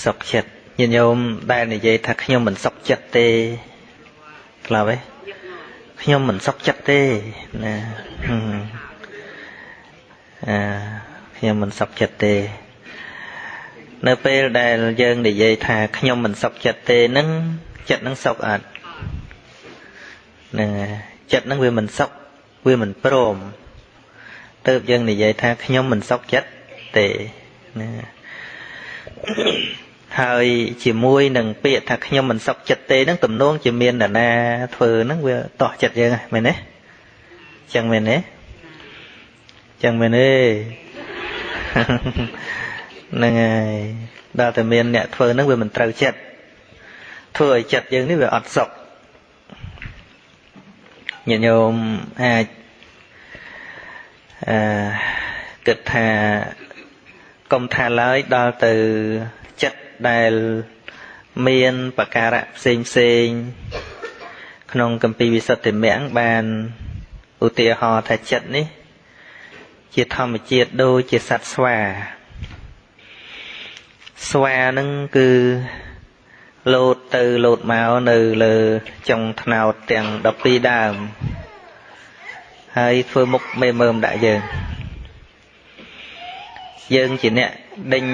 សុខចិត្តញាតិញោមដែលនិយាយថាខ្ញុំមិនសុខចិត្តទេខ្លះទេខ្ញុំមិនសុខចិត្តទេណាខ្ញុំមិនសុខចិត្តទេនៅពេលដែលយើងនិយាយថាខ្ញុំមិនសុខចិត្តទេហ្នឹងចិត្តហ្នឹងសុខអត់ហ្នឹងចិត្តហ្នឹងវាមិនសុខវាមិនព្រមទើបយើងនិយាយថាខ្ញុំមិនសុខចិត្តទេណាហើយជាមួយនឹងពាក្យថាខ្ញុំមិនសុខចិត្តទេហ្នឹងទំនងជាមាននរណាធ្វើហ្នឹងវាតោះចិត្តយើងហ្នឹងមែនទេចឹងមែនទេចឹងមែនទេហ្នឹងហើយដល់តែមានអ្នកធ្វើហ្នឹងវាមិនត្រូវចិត្តធ្វើឲ្យចិត្តយើងនេះវាអត់សុខញាតិញោមអាចគិតថាកុំថាឡើយដល់ទៅចិត្តដែលមានបការៈផ្សេងផ្សេងក្នុងគម្ពីរវិសុទ្ធិមគ្គបានឧទាហរណ៍ថាចិត្តនេះជាធម្មជាតិដូចជាសត្វស្វាហ្នឹងគឺលោតទៅលោតមកនៅលើចុងថ្នោតទាំង12ដើមហើយធ្វើមុខមេមើមដាក់យើងជាអ្នកដេញ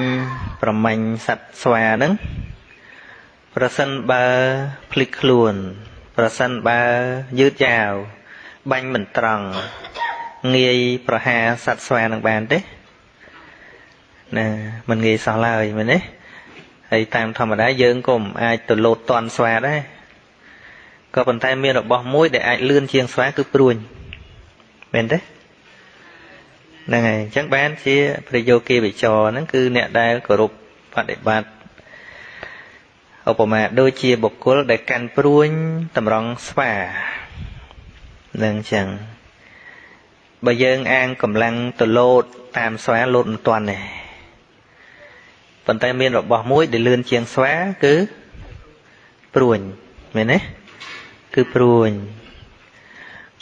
ប្រមាញ់សត្វស្វាហ្នឹងប្រសិនបើភ្លេចខ្លួនប្រសិនបើយឺតយ៉ាវបាញ់មិនត្រង់ងាយប្រហារសត្វស្វានឹងបានទេណាមិនងាយសោះឡើយមែនទេហើយតាមធម្មតាយើងក៏មិនអាចទៅលោតតន់ស្វាដែរក៏ប៉ុន្តែមានរបស់មួយដែលអាចលឿនជាងស្វាគឺព្រួញមែនទេហ្នឹងហើយអញ្ចឹងបានជាប្រយោគិវិចរហ្នឹងគឺអ្នកដែលគោរពបដិបត្តិឧបមាដូចជាបុគ្គលដែលកាន់ព្រួញតម្រង់ស្វានឹងអញ្ចឹងបើយើងអាងកម្លាំងទៅលោតតាមស្វាលោតមិនទាន់ទេប៉ុន្តែមានរបស់មួយដែលលឿនជាងស្វាគឺព្រួញមែនទេគឺព្រួញ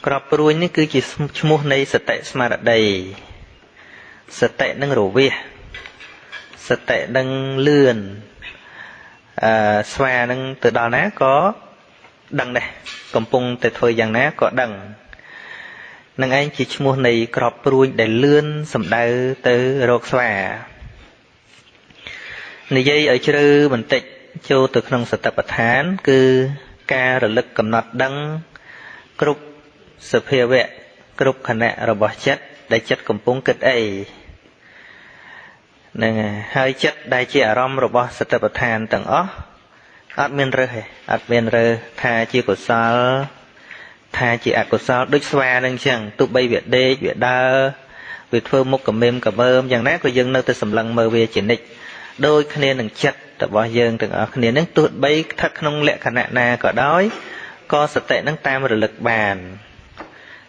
ក្របព្រួញនេះគឺជាឈ្មោះនៃសតិស្មារតីសតិនឹងរវាសសតិនឹងលឿនស្វានឹងទៅដល់ណាក៏ដឹងដែរកំពុងតែធ្វើយ៉ាងណាក៏ដឹងនឹងឯងជាឈ្មោះនៃក្របព្រួញដែលលឿនសំដៅទៅរកស្វានិយាយឲ្យជ្រៅបន្តិចចូលទៅក្នុងសតិប្បដ្ឋានគឺការរលឹកកំណត់ដឹងគ្រប់សភាវៈគ្រប់ខណៈរបស់ចិត្តដែលចិត្តកំពុងគិតអីហ្នឹងហើយចិត្តដែលជាអារម្មណ៍របស់សតិប្បដ្ឋានទាំងអស់អត់មានរើសទេអត់មានរើសថាជាកុសលថាជាអកុសលដូចស្វានឹងអញ្ចឹងទោះបីវាដេកវាដើរវាធ្វើមុខកមែមកមើមយ៉ាងណាក៏យើងនៅតែសម្លឹងមើលវាជានិច្ចដូចគ្នានឹងចិត្តរបស់យើងទាំងអស់គ្នានឹងទោះបីស្ថិតក្នុងលក្ខណៈណាក៏ដោយក៏សតិនឹងតាមរលឹកបាន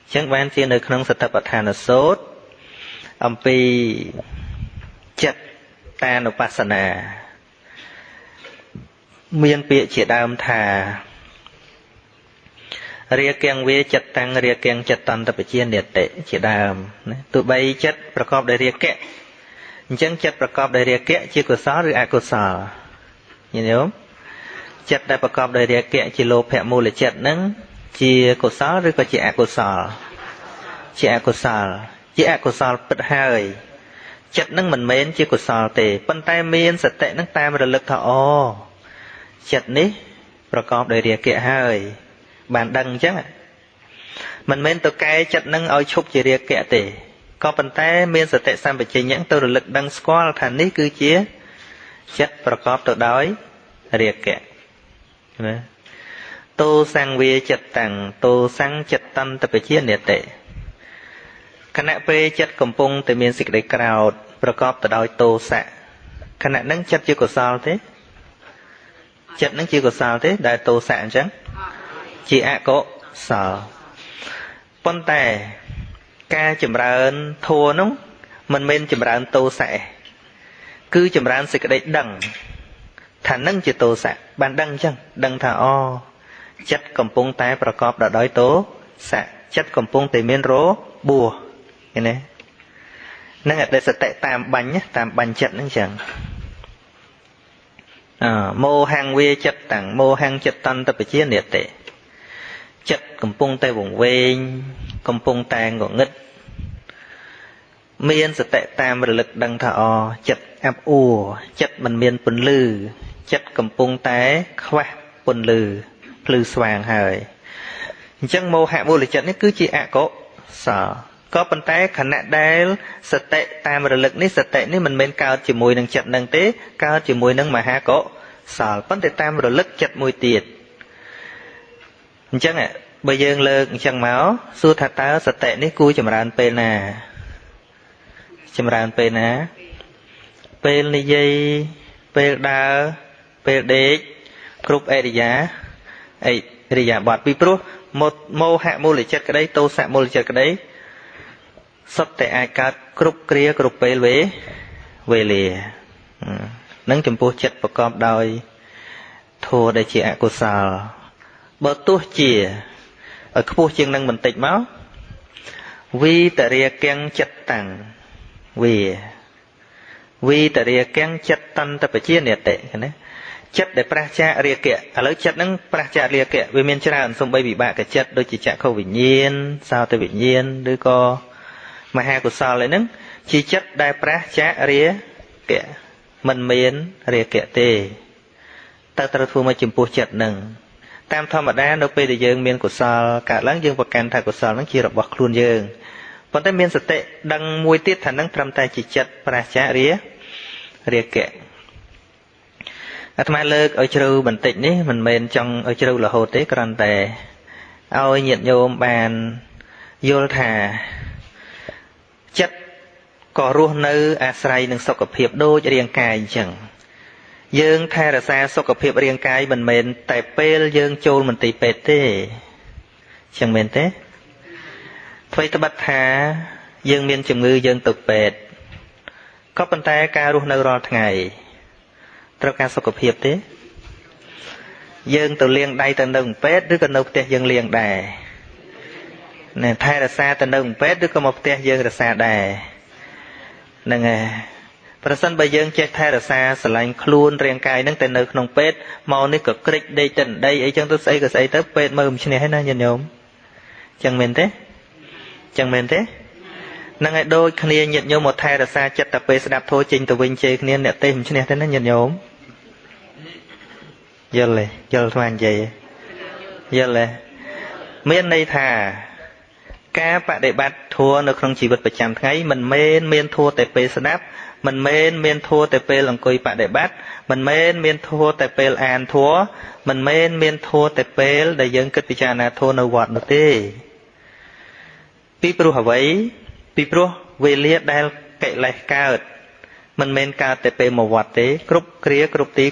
អញ្ចឹងបានជានៅក្នុងសតិប្បដ្ឋានសូត្រអំពីចិត្តតានុបស្សនាមានពាក្យជាដើមថារាគង្វេចិត្តតាំងរាគង្ចិត្តន្តបជានិតិជាដើមណាទោះបីចិត្តប្រកបដោយរាគៈអញ្ចឹងចិត្តប្រកបដោយរាគៈជាកុសលឬអកុសលញញោមចិត្តដែលប្រកបដោយរាគៈជាលោភៈមូលចិត្តហ្នឹងជាកុសលឬក៏ជាអកុសលជាអកុសលជាអកុសលពិតហើយចិត្តហ្នឹងមិនមែនជាកុសលទេប៉ុន្តែមានសតិហ្នឹងតាមរលឹកថាអូចិត្តនេះប្រកបដោយរាគៈហើយបានដឹងអញ្ចឹងមិនមែនទៅកែចិត្តហ្នឹងឲ្យឈប់ជារាគៈទេក៏ប៉ុន្តែមានសតិសម្បជញ្ញៈទៅរលឹកដឹងស្គាល់ថានេះគឺជាចិត្តប្រកបទៅដោយរាគៈណាតោសង្វាចិត្តតាំងតោសង្ចិត្តតន្តបជានិតិខណៈពេលចិត្តកំពុងតែមានសេចក្តីក្រោធប្រកបទៅដោយទោសៈខណៈហ្នឹងចិត្តជាកុសលទេចិត្តហ្នឹងជាកុសលទេដែលទោសៈអញ្ចឹងជាអកុសលប៉ុន្តែការចម្រើនធัวនោះមិនមែនចម្រើនទោសៈគឺចម្រើនសេចក្តីដឹងថានឹងជាទោសៈបានដឹងអញ្ចឹងដឹងថាអូចិត្តកំពុងតែប្រកបដោយទោសៈចិត្តកំពុងតែមានរបួសឃើញទេនឹងអតិសតិតាមបាញ់ចិត្តហ្នឹងអញ្ចឹង មោហង្វាចិត្តតាំងមោហង្ចិត្តតន្តបជានិតិចិត្តកំពុងតែវង្វេងកំពុងតែងងឹតមានសតិតាមរលឹកដឹងថាចិត្តអាប់អួរចិត្តមិនមានពន្លឺចិត្តកំពុងតែខ្វះពន្លឺភ្លឺស្វាងហើយអញ្ចឹងមោហៈមូលចិត្តនេះគឺជាអកុសលក៏ប៉ុន្តែខណៈដែលសតិតាមរលឹកនេះសតិនេះមិនមែនកើតជាមួយនឹងចិត្តនឹងទេកើតជាមួយនឹងមហាកុសលប៉ុន្តែតាមរលឹកចិត្តមួយទៀតអញ្ចឹងបើយើងលើកអញ្ចឹងមកសួរថាតើសតិនេះគួរចម្រើនពេលណាចម្រើនពេលណាពេលនិយាយពេលដើរពេលដេកគ្រប់អរិយាបថពីព្រោះមោហៈមូលចិត្តក្តីទោសៈមូលចិត្តក្តីសុទ្ធតែអាចកើតគ្រប់គ្រាគ្រប់ពេលវេលានឹងចំពោះចិត្តប្រកបដោយធម៌ដែលជាអកុសលបើទោះជាឲ្យខ្ពស់ជាងនឹងបន្តិចមកវិតរាគាំងចិត្តតាំងវិតរាគាំងចិត្តតន្តបជានិតិណាចិត្តដែលប្រះចាករាគៈឥឡូវចិត្តហ្នឹងប្រះចាករាគៈវាមានច្រើនសំបីវិបាកចិត្តដូចជាចក្ខុវិញ្ញាណសោតវិញ្ញាណឬក៏មហាកុសលហ្នឹងជាចិត្តដែលប្រះចាករាគៈមិនមានរាគៈទេតើត្រូវធ្វើមកចំពោះចិត្តហ្នឹងតាមធម្មតានៅពេលដែលយើងមានកុសលកើតឡើងយើងប្រកាន់ថាកុសលហ្នឹងជារបស់ខ្លួនយើងប៉ុន្តែមានសតិដឹងមួយទៀតថាហ្នឹងត្រឹមតែជាចិត្តប្រះចាករាគៈអាត្មាលើកឲ្យជ្រៅបន្តិចនេះមិនមែនចង់ឲ្យជ្រៅរហូតទេគ្រាន់តែឲ្យញាតិញោមបានយល់ថាចិត្តក៏រស់នៅអាស្រ័យនឹងសុខភាពដូចរាងកាយអញ្ចឹងយើងថែរក្សាសុខភាពរាងកាយមិនមែនតែពេលយើងចូលមន្ទីរពេទ្យទេអញ្ចឹងមែនទេអ្វីត្បិតថាយើងមានជំងឺយើងទៅពេទ្យក៏ប៉ុន្តែការរស់នៅរាល់ថ្ងៃត្រូវការសុខភាពទេយើងទៅលាងដៃទៅនៅពេទ្យឬក៏នៅផ្ទះយើងលាងដែរណែថែរក្សាទៅនៅពេទ្យឬក៏មកផ្ទះយើងរក្សាដែរហ្នឹងហើយប្រសិនបើយើងចេះថែរក្សាស្រឡាញ់ខ្លួនរាងកាយហ្នឹងតែនៅក្នុងពេទ្យមកនេះក៏ក្រិចដេកទៅដីអីចឹងទៅស្អីក៏ស្អីទៅពេទ្យមើលមិនឈ្នះហើយណាញាតិញោមចឹងមែនទេចឹងមែនទេហ្នឹងហើយដូចគ្នាញាតិញោមមកថែរក្សាចិត្តតែពេលស្ដាប់ធម៌ចេញទៅវិញជេរគ្នាអ្នកទេមិនឈ្នះទេណាញាតិញោមយល់ទេយល់ស្មាននិយាយយល់ទេមានន័យថាការបដិបត្តិធម៌នៅក្នុងជីវិតប្រចាំថ្ងៃមិនមែនមានធម៌តែពេលស្ដាប់មិនមែនមានធម៌តែពេលអង្គុយបដិបត្តិមិនមែនមានធម៌តែពេលអានធម៌មិនមែនមានធម៌តែពេលដែលយើងគិតពិចារណាធម៌នៅវត្តនោះទេពីព្រោះអ្វីពីព្រោះវេលាដែលកិលេសកើតមិនមែនកើតតែពេលមកវត្តទេគ្រប់គ្រាគ្រប់ទី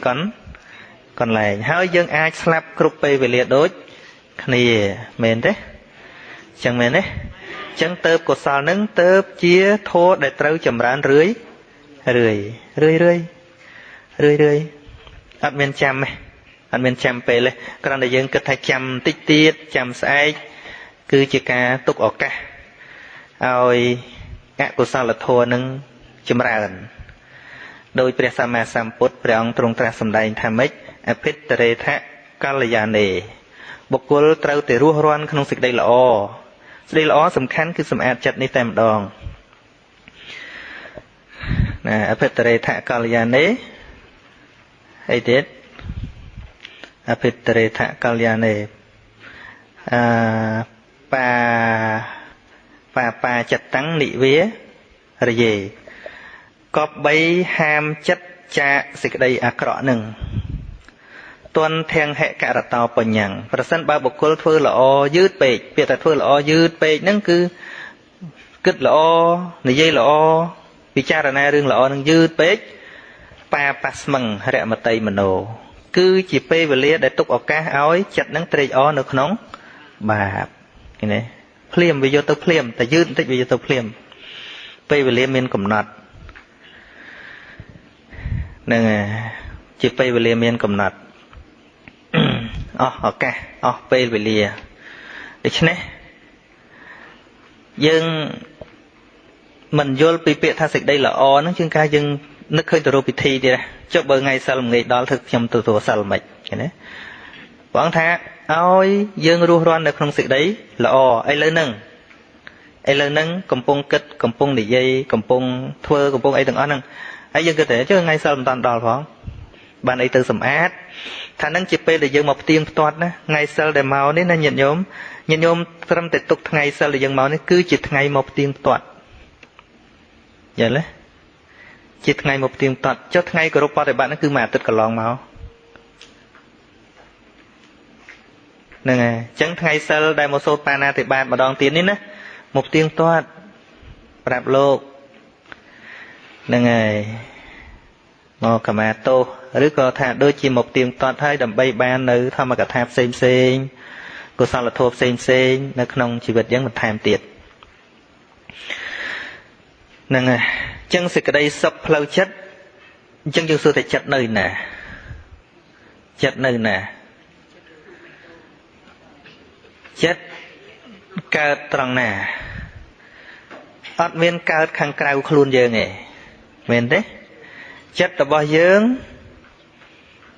កន្លែងហើយយើងអាចស្លាប់គ្រប់ពេលវេលាដូចគ្នាមែនទេចឹងមែនទេចឹងទៅកុសលនឹងទៅជាធម៌ដែលត្រូវចម្រើនរឿយអត់មានចាំទេអត់មានចាំពេលទេគ្រាន់តែយើងគិតថាចាំតិចទៀតចាំស្អែកគឺជាការទុកឱកាសឲ្យអកុសលធម៌នឹងចម្រើនដោយព្រះសម្មាសម្ពុទ្ធព្រះអង្គទ្រង់ត្រាស់សម្ដែងថាម៉េចអភិត្តរេថកល្យាណេបុគ្គលត្រូវតែរស់រានក្នុងសេចក្តីល្អសេចក្តីល្អសំខាន់គឺសម្អាតចិត្តនេះតែម្ដងណាអភិត្តរេថកល្យាណេអីទៀតអភិត្តរេថកល្យាណេបាចិត្តតាំងនិវារយេកបបីហាមចិត្តចាកសេចក្តីអាក្រក់នឹងទន់ធាំងហិករតោបញ្ញੰប្រសិនបើបុគ្គលធ្វើល្អយឺតពេកពាក្យថាធ្វើល្អយឺតពេកហ្នឹងគឺគិតល្អនិយាយល្អពិចារណារឿងល្អនឹងយឺតពេកប៉ាស្មឹងរមតីមโนគឺជាពេលវេលាដែលទុកឱកាសឲ្យចិត្តនឹងត្រេកអរនៅក្នុងបាបឃើញទេភ្លាមវាយកទៅភ្លាមតែយឺតបន្តិចវាយកទៅភ្លាមពេលវេលាមានកំណត់ហ្នឹងជាពេលវេលាមានកំណត់អស់ឱកាសអស់ពេលវេលាដូច្នេះយើងមិនយល់ពីពាក្យថាសេចក្តីល្អហ្នឹងជាងការយើង នឹកឃើញទៅរកពិធីទៀតចុះបើថ្ងៃសិលងាយដល់ធ្វើខ្ញុំទទួលសិលមិនឃើញទេព្រះអង្គថាឲ្យយើងរស់រាននៅក្នុងសេចក្តីល្អឥឡូវហ្នឹងកំពុងគិតកំពុងនិយាយកំពុងធ្វើកំពុងអីទាំងអស់ហ្នឹងហើយយើងគិតតែចុះថ្ងៃសិលមិនតាន់ដល់ផងបានអីទៅសម្អាតថាហ្នឹងជាពេលដែលយើងមកផ្ទៀងផ្ទាត់ណាថ្ងៃសិលដែលមកនេះណាញាតិញោមត្រឹមតែទុកថ្ងៃសិលដែលយើងមកនេះគឺជាថ្ងៃមកផ្ទៀងផ្ទាត់យល់ទេជាថ្ងៃមកផ្ទៀងផ្ទាត់ចុះថ្ងៃគោរពបប្រតិបត្តិហ្នឹងគឺមួយអាទិត្យកន្លងមកហ្នឹងហើយអញ្ចឹងថ្ងៃសិលដែលមកសូត្របាណាតិបាតម្ដងទៀតនេះណាមកផ្ទៀងផ្ទាត់ប្រាប់លោកហ្នឹងហើយមកកម្មាទោសឬក៏ថាដូចជាមកផ្ទៀងផ្ទាត់ហើយដើម្បីបាននៅធម្មកថាផ្សេងកុសលធម៌ផ្សេងនៅក្នុងជីវិតយើងបន្ថែមទៀតហ្នឹងហើយអញ្ចឹងសេចក្តីសុខផ្លូវចិត្តអញ្ចឹងយើងសួរតែចិត្តនៅណាចិត្តកើតត្រង់ណាអត់មានកើតខាងក្រៅខ្លួនយើងទេមែនទេចិត្តរបស់យើង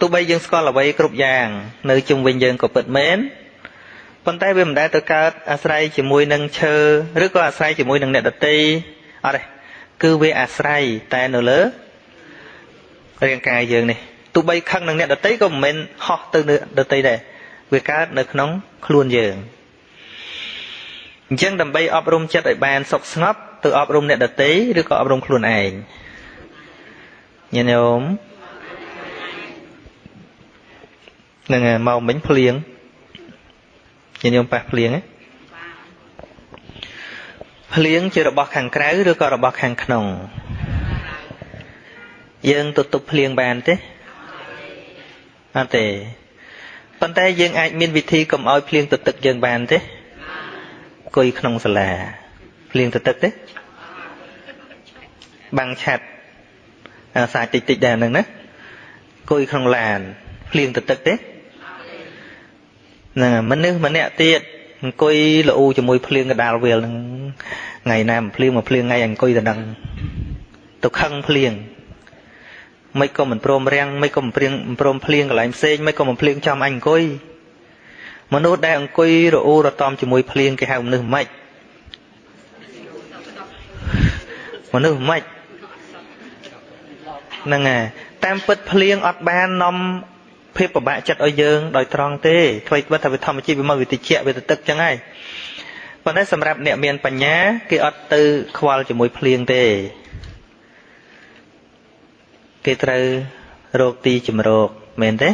ទោះបីយើងស្គាល់អ្វីគ្រប់យ៉ាងនៅជុំវិញយើងក៏ពិតមែនប៉ុន្តែវាមិនដែលទៅកើតអាស្រ័យជាមួយនឹងឈើឬក៏អាស្រ័យជាមួយនឹងអ្នកដទៃអត់ទេគឺវាអាស្រ័យតែនៅលើរាងកាយយើងនេះទោះបីខឹងនឹងអ្នកដទៃក៏មិនមែនហោះទៅអ្នកដទៃដែរវាកើតនៅក្នុងខ្លួនយើងអញ្ចឹងដើម្បីអប់រំចិត្តឲ្យបានសុខស្ងប់ទៅអប់រំអ្នកដទៃឬក៏អប់រំខ្លួនឯងញាតិញោមនឹងមកមិញភ្លៀងញាតិញោមប៉ះភ្លៀងហ៎ភ្លៀងជារបស់ខាងក្រៅឬក៏របស់ខាងក្នុងយើងទៅទប់ភ្លៀងបានទេអត់ទេប៉ុន្តែយើងអាចមានវិធីកុំឲ្យភ្លៀងទៅទឹកយើងបានទេអង្គុយក្នុងសាលាភ្លៀងទៅទឹកទេបាំងឆាត់សាច់តិចដែរហ្នឹងណាអង្គុយក្នុងឡានភ្លៀងទៅទឹកទេហ្នឹងមនុស្សម្នាក់ទៀតអង្គុយល្អូជាមួយភ្លៀងកដាលវាលហ្នឹងថ្ងៃណាមិនភ្លៀងមកភ្លៀងថ្ងៃអង្គុយទៅនឹងទៅខឹងភ្លៀងមិនក៏មិនព្រមរាំងមិនក៏មិនព្រមភ្លៀងកន្លែងផ្សេងមិនក៏មិនភ្លៀងចំអញអង្គុយមនុស្សដែលអង្គុយរអ៊ូរតំជាមួយភ្លៀងគេហៅមនុស្សម៉េចហ្នឹងហើយតាមពិតភ្លៀងអត់បាននាំភាពពិបាកចិត្តឲ្យយើងដោយត្រង់ទេអ្វីថាវាធម្មជាតិវាមកវាតិចវាទៅទឹកចឹងហើយប៉ុន្តែសម្រាប់អ្នកមានបញ្ញាគេអត់ទៅខ្វល់ជាមួយភ្លៀងទេគេត្រូវរកទីជំរកមែនទេ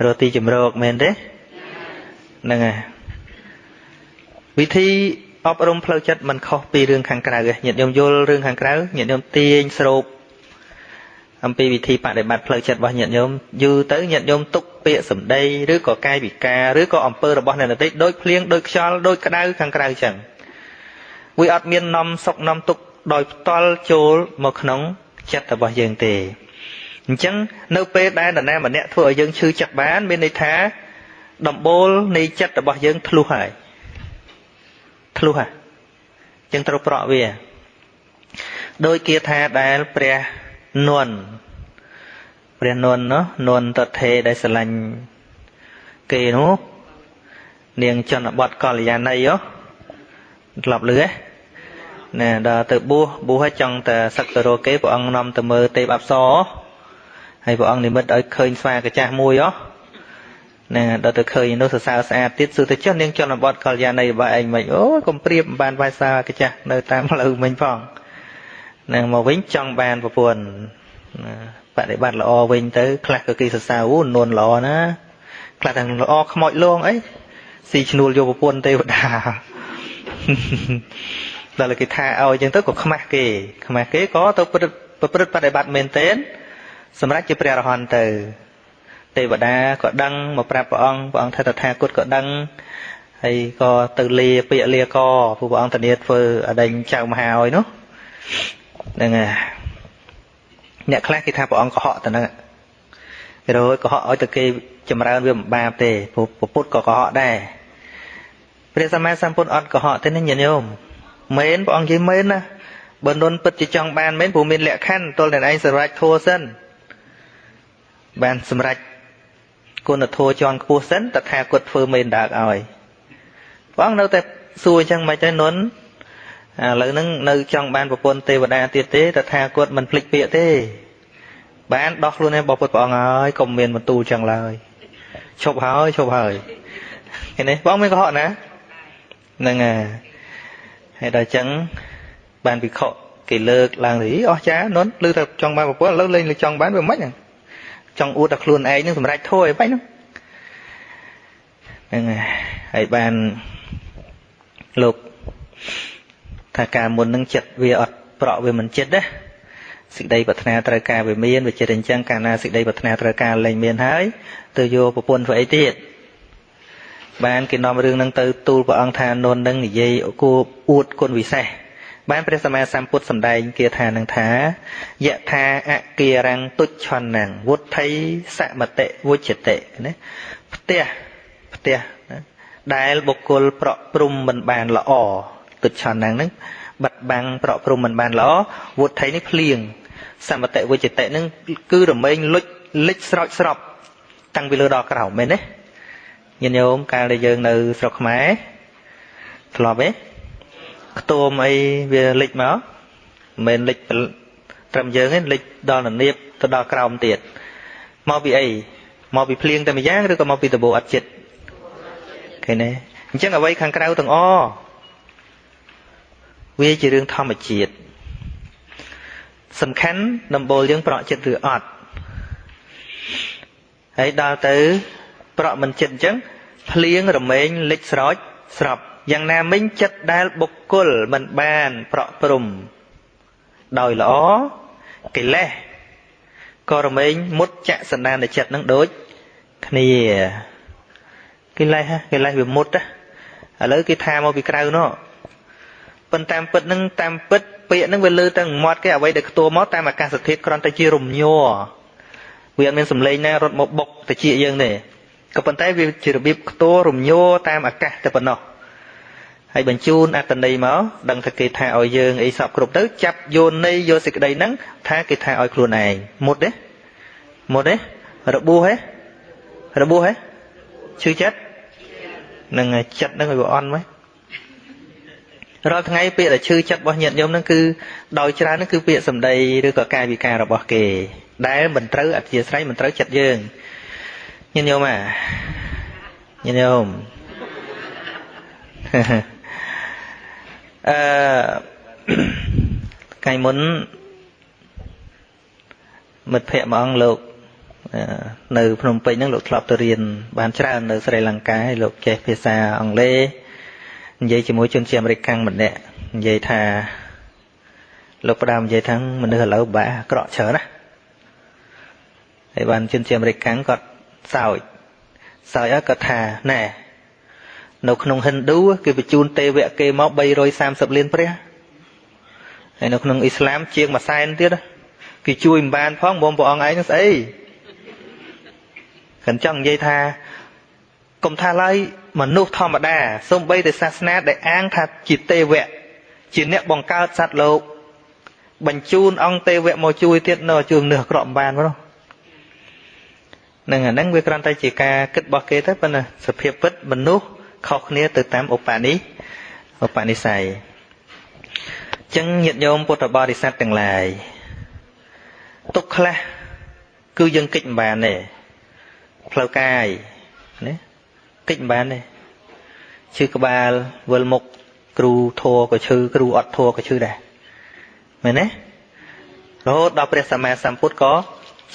រកទីជំរកមែនទេហ្នឹងហើយវិធីអប់រំផ្លូវចិត្តមិនខុសពីរឿងខាងក្រៅទេញាតិញោមយល់រឿងខាងក្រៅញាតិញោមទាញស្រូបអំពីវិធីបដិបត្តិផ្លូវចិត្តរបស់ញាតិញោមយូរទៅញាតិញោមទុកពាក្យសម្ដីឬក៏កាយវិការឬក៏អំពើរបស់អ្នកដទៃដូចភ្លៀងដូចខ្យល់ដូចក្តៅខាងក្រៅចឹងវាអត់មាននាំសុខនាំទុក្ខដោយផ្ទាល់ចូលមកក្នុងចិត្តរបស់យើងទេអញ្ចឹងនៅពេលដែលនរណាម្នាក់ធ្វើឲ្យយើងឈឺចិត្តបានមានន័យថាដំបូលនៃចិត្តរបស់យើងធ្លុះហើយចឹងត្រូវប្រក់វាដោយគាថាដែលព្រះនន់តថេដែលស្រឡាញ់គេនោះនាងជនបទកល្យាណីធ្លាប់លឺណែដល់ទៅបួសឲ្យចង់តែសឹកទៅរកគេព្រះអង្គនាំទៅមើលទេពអប្សរហើយព្រះអង្គនិមិត្តឲ្យឃើញស្វាកាចាស់មួយណែដល់ទៅឃើញនោះសរសើរស្អាតទៀតសួរទៅចុះនាងជនបទកល្យាណីរបស់ឯងមិនអូយកុំព្រៀបបានវាយសាកាចាស់នៅតាមផ្លូវមិញផងណែមកវិញចង់បានប្រពន្ធបដិបត្តិល្អវិញទៅខ្លះក៏គេសរសើរអូនួនល្អណាខ្លះទាំងល្អខ្មោចលងអីស៊ីឈ្នួលយកប្រពន្ធទេវតាដល់គេថាឲ្យចឹងទៅក៏ខ្មាស់គេក៏ទៅប្រព្រឹត្តបដិបត្តិមែនទែនសម្រាប់ជាព្រះអរហន្តទៅទេវតាក៏ដឹងមកប្រាប់ព្រះអង្គថាតថាគតក៏ដឹងហើយក៏ទៅលាពាក្យលាកព្រោះព្រះអង្គធានាធ្វើអដេញចៅមហាឲ្យនោះហ្នឹងហើយអ្នកខ្លះគេថាព្រះអង្គកុហកទៅហ្នឹងគេរកុហកឲ្យទៅគេចម្រើនវាមិនបាបទេព្រោះពុទ្ធក៏កុហកដែរព្រះសម្មាសម្ពុទ្ធអត់កុហកទេណាញាតិញោមមែនព្រះអង្គនិយាយមែនណា បើនុនពិតជាចង់បានមែនព្រោះមានលក្ខខណ្ឌទល់តែឯងសម្រេចធัวសិនបានសម្រេចគុណធម៌ជាន់ខ្ពស់សិនតថាគតធ្វើមេនដើកឲ្យព្រះអង្គនៅតែសួរអញ្ចឹងមិនទៅនុនឥឡូវហ្នឹងនៅចង់បានប្រពន្ធទេវតាទៀតទេតថាគតមិនភ្លេចពាក្យទេបានដោះខ្លួនឯងបពុតព្រះអង្គហើយកុំមានបន្ទូលចឹងឡើយឈប់ហើយឃើញទេបងមានកុហកណាហ្នឹងហើយដល់អញ្ចឹងបានវិខគេលើកឡើងទៅអស់ចានុនឮថាចង់បានប្រពន្ធឥឡូវលេងចង់បានវាមិនហ្នឹងចង់អួតតែខ្លួនឯងនឹងសម្រេចធួអីបាច់ហ្នឹងហើយបានលោកថាការមុននឹងចិត្តវាអត់ប្រក់វាមិនចិត្តណាសេចក្តីប្រាថ្នាត្រូវការវាមានវាចិត្តអញ្ចឹងកាលណាសេចក្តីប្រាថ្នាត្រូវការលែងមានហើយទៅយកប្រពន្ធធ្វើអីទៀតបានគេនាំរឿងហ្នឹងទៅទូលព្រះអង្គថានុននឹងនិយាយគួរអួតគុណវិសេសបានព្រះសម្មាសម្ពុទ្ធសម្ដែងគាថានឹងថាយថាអគារੰទុច្ឆន្នੰវុទ្ធិសមតិវុជ្ជតិណាផ្ទះដែលបុគ្គលប្រក់ព្រំមិនបានល្អទុច្ឆន្នੰហ្នឹងបិទបាំងប្រក់ព្រំមិនបានល្អវុទ្ធិនេះភ្លៀងសមតិវុជ្ជតិហ្នឹងគឺរមែងលិចស្រោចស្រពតាំងពីលើដល់ក្រោមមែនទេញាតិញោមកាលដែលយើងនៅស្រុកខ្មែរធ្លាប់ទេខ្ទមអីវាលិចមកមិនមែនលិចត្រឹមយើងទេលិចដល់ននៀបទៅដល់ក្រោមទៀតមកពីអីមកពីភ្លៀងតែម្យ៉ាងឬក៏មកពីដបូអត់ចិត្តឃើញទេអញ្ចឹងអ្វីខាងក្រៅទាំងអវាជារឿងធម្មជាតិសំខាន់ដំបូលយើងប្រក់ចិត្តឬអត់ហើយដល់ទៅប្រក់មិនចិត្តអញ្ចឹងភ្លៀងរមែងលិចស្រោចស្រពយ៉ាងណាមិញចិត្តដែលបុគ្គលមិនបានប្រក់ព្រំដោយល្អកិលេសក៏រមែងមុតចសន្តានចិត្តនឹងដូចគ្នាកិលេសវាមុតឥឡូវគេថាមកពីក្រៅនោះប៉ុន្តែតាមពិតនឹងតាមពិតពាក្យនឹងវាលើទាំងមាត់គេអ្វីដែលខ្ទួមកតាមអាកាសធាតុគ្រាន់តែជារំញ័រវាអត់មានសម្លេងណារត់មកបុកតិចយើងទេក៏ប៉ុន្តែវាជារបៀបខ្ទួរំញ័រតាមអាកាសតែប៉ុណ្ណោះហើយបញ្ជូនអត្តន័យមកដឹងថាគេថាឲ្យយើងអីសពគ្រប់ទៅចាប់យកន័យយកសេចក្តីហ្នឹងថាគេថាឲ្យខ្លួនឯងមុតទេរបួសហ៎ឈឺចិត្តនឹងចិត្តហ្នឹងឲ្យវាអន់មករាល់ថ្ងៃពាក្យដែលឈឺចិត្តរបស់ញាតិញោមហ្នឹងគឺដោយច្រើនហ្នឹងគឺពាក្យសម្ដីឬក៏កាយវិការរបស់គេដែលមិនត្រូវអធិស្ឋានមិនត្រូវចិត្តយើងញាតិញោមញាតិញោមថ្ងៃមុនមិត្តភ័ក្តិមួយអង្គលោកនៅភ្នំពេញហ្នឹងលោកធ្លាប់ទៅរៀនបានច្រើននៅស្រីលង្កាហើយលោកចេះភាសាអង់គ្លេសនិយាយជាមួយជនជាតិអាមេរិកម្នាក់និយាយថាលោកផ្ដើមនិយាយថាមនុស្សឥឡូវបាក់អាក្រក់ច្រើនណាហើយបានជនជាតិអាមេរិកគាត់សើចឲ្យគាត់ថាណែនៅក្នុងហិណ្ឌូគេបញ្ជូនទេវៈគេមក330លានព្រះហើយនៅក្នុងអ៊ីស្លាមជាង100,000ទៀតគេជួយមិនបានផងបងព្រះអង្គឯងនឹងស្អីគាត់ចង់និយាយថាកុំថាឡើយមនុស្សធម្មតាសូម្បីតែសាសនាដែលអាងថាជាទេវៈជាអ្នកបង្កើតសត្វលោកបញ្ជូនអង្គទេវៈមកជួយទៀតនៅជួយមនុស្សអាក្រក់មិនបានទេនឹងអាហ្នឹងវាគ្រាន់តែជាការគិតរបស់គេទៅប៉ុន្តែសភាពពិតមនុស្សខុសគ្នាទៅតាមឧបនិស្ស័យចឹងញាតិញោមពុទ្ធបរិស័ទទាំងឡាយទុកខ្លះគឺយើងគិតមិនបានទេផ្លូវកាយណាគិតមិនបានទេឈឺក្បាលវិលមុខគ្រូធัวក៏ឈឺគ្រូអត់ធัวក៏ឈឺដែរមែនទេរហូតដល់ព្រះសម្មាសម្ពុទ្ធក៏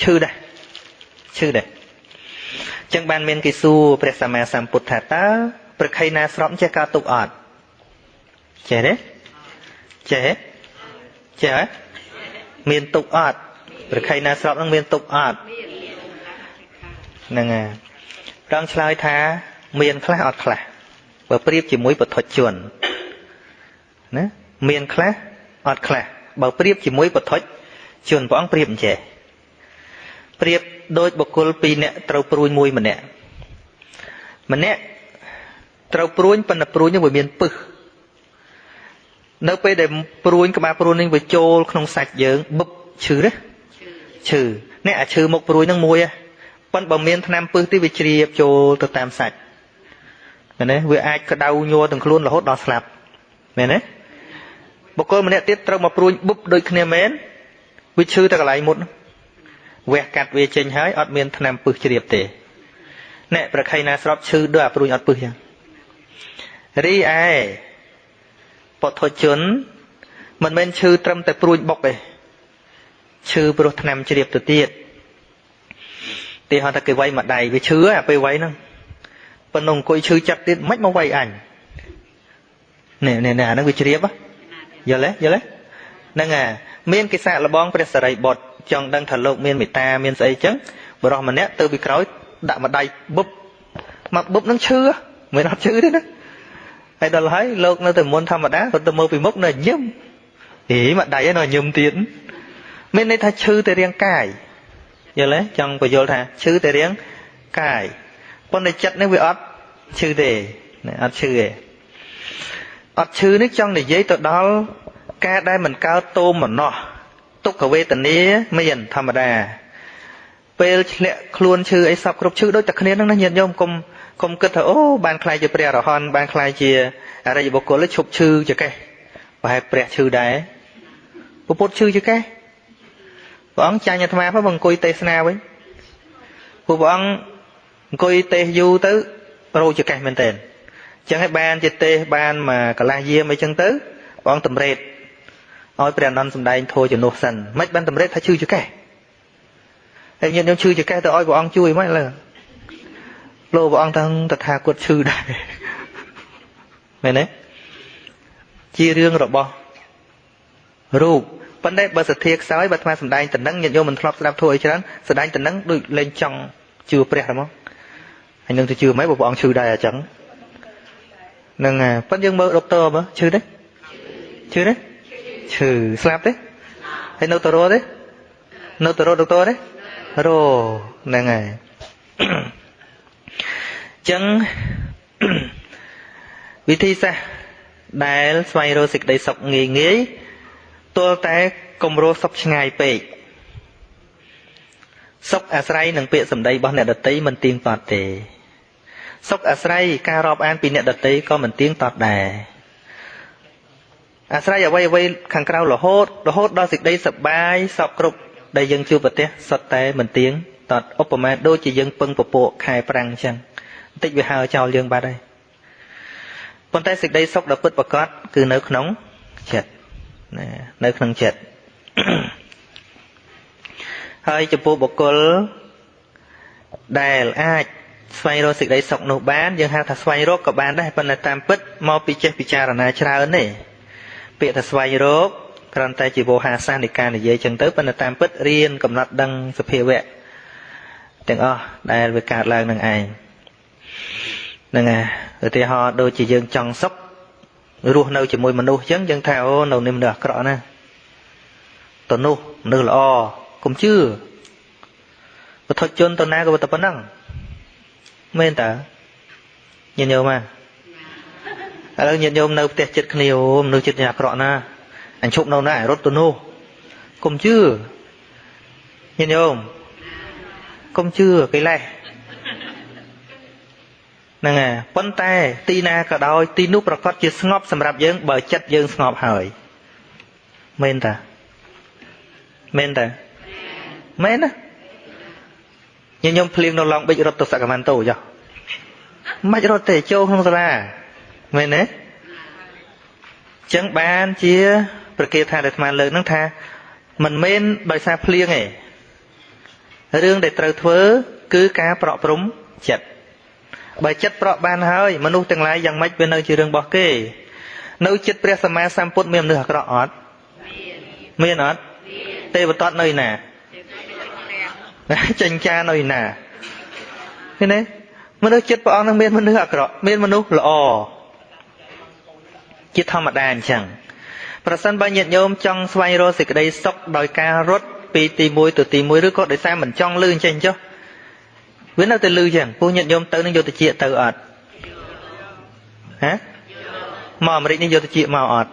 ឈឺដែរចឹងបានមានគេសួរព្រះសម្មាសម្ពុទ្ធថាតើប្រខៃណាស្របចេះកើតទុកអត់ចេះទេចេះមានទុកអត់ប្រខៃណាស្របនឹងមានទុកអត់ហ្នឹងហើយត្រង់ឆ្លើយថាមានខ្លះអត់ខ្លះបើប្រៀបជាមួយបុថុជនណាមានខ្លះអត់ខ្លះបើប្រៀបជាមួយបុថុជនព្រះអង្គប្រៀបអញ្ចេះប្រៀបដូចបុគ្គល2នាក់ត្រូវព្រួញមួយម្នាក់ត្រូវព្រួញប៉ុន្តែព្រួញនោះវាមានពឹស នៅពេលដែលព្រួញក្បាលព្រួញនេះវាចូលក្នុងសាច់យើងបឹបឈឺទេឈឺនេះអាឈឺមុខព្រួយហ្នឹងមួយប៉ុន្តែបើមានថ្នាំពឹសទីវាជ្រាបចូលទៅតាមសាច់មែនទេវាអាចក្តៅញ័រទាំងខ្លួនរហូតដល់ស្លាប់មែនទេបុគ្គលម្នាក់ទៀតត្រូវមកព្រួយបឹបដូចគ្នាមែនវាឈឺតែកន្លែងមុតវះកាត់វាចេញហើយអត់មានថ្នាំពឹសជ្រាបទេអ្នកប្រខៃណាស្របឈឺដូចអាព្រួយអត់ពឹសចឹងរីឯពុទ្ធជនមិនមែនឈឺត្រឹមតែព្រួយបុកទេឈឺព្រោះថ្នាំជ្រាបទៅទៀតទីហៅថាគេវាយមកដៃវាឈឺអាពេលវាយហ្នឹងប៉ុន្តែអង្គុយឈឺចិត្តទៀតមិនមកវាយអញនេះអាហ្នឹងវាជ្រាបយល់ទេហ្នឹងមានគេសាកល្បងព្រះសារីបុត្រចង់ដឹងថាលោកមានមេត្តាមានស្អីចឹងបរិសម្នាក់ទៅពីក្រោយដាក់មកដៃបឹបមកបឹបហ្នឹងឈឺមិនអត់ឈឺទេណាហើយដល់ហើយលោកនៅតែមុនធម្មតាគាត់ទៅមើលពីមុខនៅញឹមមកដៃឯងនៅញឹមទៀតមានន័យថាឈឺតែរាងកាយយល់ទេចង់បញ្យល់ថាឈឺតែរាងកាយប៉ុន្តែចិត្តនេះវាអត់ឈឺទេអត់ឈឺទេអត់ឈឺនេះចង់និយាយទៅដល់ការដែលមិនកើតទោមម្នោះទុក្ខវេទនាមានធម្មតាពេលឆ្លាក់ខ្លួនឈឺអីសពគ្រប់ឈឺដូចតែគ្នាហ្នឹងណាញាតិញោមកុំគិតថាអូបានខ្លាយជាព្រះអរហន្តបានខ្លាយជាអរិយបុគ្គលឈប់ឈឺចកេះប្រហែលព្រះឈឺដែរពុទ្ធឈឺចកេះព្រះអង្គចាញ់អាត្មាផងអង្គុយទេសនាវិញព្រះអង្គអង្គុយទេសយូរទៅរោចកេះមែនតើអញ្ចឹងហើយបានជាទេសបានមកកន្លះយាមអីចឹងទៅព្រះអង្គតម្រេតឲ្យព្រះអនន្តសម្ដែងធម៌ជំនួសសិនមិនបានតម្រេតថាឈឺចកេះហើយញាតិញោមឈឺចកេះទៅឲ្យព្រះអង្គជួយមិនឡើយលោកព្រះអង្គទាំងតថាគតឈឺដែរមែនទេជារឿងរបស់រូបប៉ុន្តែបើសទ្ធាខ្សោយបើអាត្មាសម្ដែងតំណឹងញាតិញោមមិនធ្លាប់ស្ដាប់ធម៌អីច្រើនសម្ដែងតំណឹងដូចលេងចង់ជឿព្រះហ្មងហើយនឹងទៅជឿមិនបើព្រះអង្គឈឺដែរអញ្ចឹងហ្នឹងប៉ុន្តែយើងមើលដុកទ័រមើលឈឺទេឈឺស្លាប់ទេហើយនៅទៅរត់ទេនៅទៅរត់ដុកទ័រទេរហ្នឹងហើយចឹងវិធីសាស្ត្រដែលស្វែងរកសេចក្តីសុខងាយទល់តែកុំរស់សុខឆ្ងាយពេកសុខអាស្រ័យនឹងពាក្យសម្ដីរបស់អ្នកដទៃមិនទៀងទាត់ទេសុខអាស្រ័យការរាប់អានពីអ្នកដទៃក៏មិនទៀងទាត់ដែរអាស្រ័យអ្វីខាងក្រៅរហូតដល់សេចក្តីសប្បាយសពគ្រប់ដែលយើងជួបប្រទះសុទ្ធតែមិនទៀងទាត់ឧបមាដូចជាយើងពឹងពពកខែប្រាំងអញ្ចឹងបន្តិចវាហើចោលយើងបាត់ហើយប៉ុន្តែសេចក្តីសុខដ៏ពិតប្រាកដគឺនៅក្នុងចិត្តនៅក្នុងចិត្តហើយចំពោះបុគ្គលដែលអាចស្វែងរកសេចក្តីសុខនោះបានយើងហៅថាស្វែងរកក៏បានដែរប៉ុន្តែតាមពិតមកពីចេះពិចារណាច្រើនទេពាក្យថាស្វែងរកគ្រាន់តែជាវោហារសាស្ត្រនៃការនិយាយចឹងទៅប៉ុន្តែតាមពិតរៀនកំណត់ដឹងសភាវៈទាំងអស់ដែលវាកើតឡើងនឹងឯងហ្នឹងហើយឧទាហរណ៍ដូចជាយើងចង់សុខរស់នៅជាមួយមនុស្សអញ្ចឹងយើងថាអូនៅនេះមនុស្សអាក្រក់ណាទៅនោះមនុស្សល្អកុំជឿវត្ថុជនទៅណាក៏តែប៉ុណ្ណឹងមែនតើញាតិញោមឥឡូវញាតិញោមនៅផ្ទះចិត្តគ្នាអូមនុស្សចិត្តអាក្រក់ណាអញឈប់នៅណារត់ទៅនោះកុំជឿញាតិញោមកុំជឿកិលេសហ្នឹងហើយប៉ុន្តែទីណាក៏ដោយទីនោះប្រកាសជាស្ងប់សម្រាប់យើងបើចិត្តយើងស្ងប់ហើយមែនតាមែនណាញោមភ្លៀងនៅឡងបិចរត់ទៅសកមានតូចមិនរត់ទេចូលក្នុងសាលាមែនទេចឹងបានជាប្រកាសថាអាត្មាលើកហ្នឹងថាមិនមែនដោយសារភ្លៀងទេរឿងដែលត្រូវធ្វើគឺការប្រក់ព្រំចិត្តបើចិត្តប្រក់បានហើយមនុស្សទាំងឡាយយ៉ាងម៉េចវានៅជារឿងរបស់គេនៅចិត្តព្រះសម្មាសម្ពុទ្ធមានមនុស្សអាក្រក់អត់មានអត់ទេវតតនៅឯណាចិញ្ចានៅឯណាឃើញទេមនុស្សចិត្តព្រះអង្គនឹងមានមនុស្សអាក្រក់មានមនុស្សល្អជាធម្មតាអញ្ចឹងប្រសិនបើញាតិញោមចង់ស្វែងរកសេចក្តីសុខដោយការរត់ពីទី1ទៅទី1ឬក៏ដោយសារមិនចង់លឺអញ្ចឹងចុះវានៅតែលឺអញ្ចឹងពូញាតិញោមទៅនឹងយកទៅជាទៅអត់ហ៎មកអាមេរិកនេះយកទៅជាមកអត់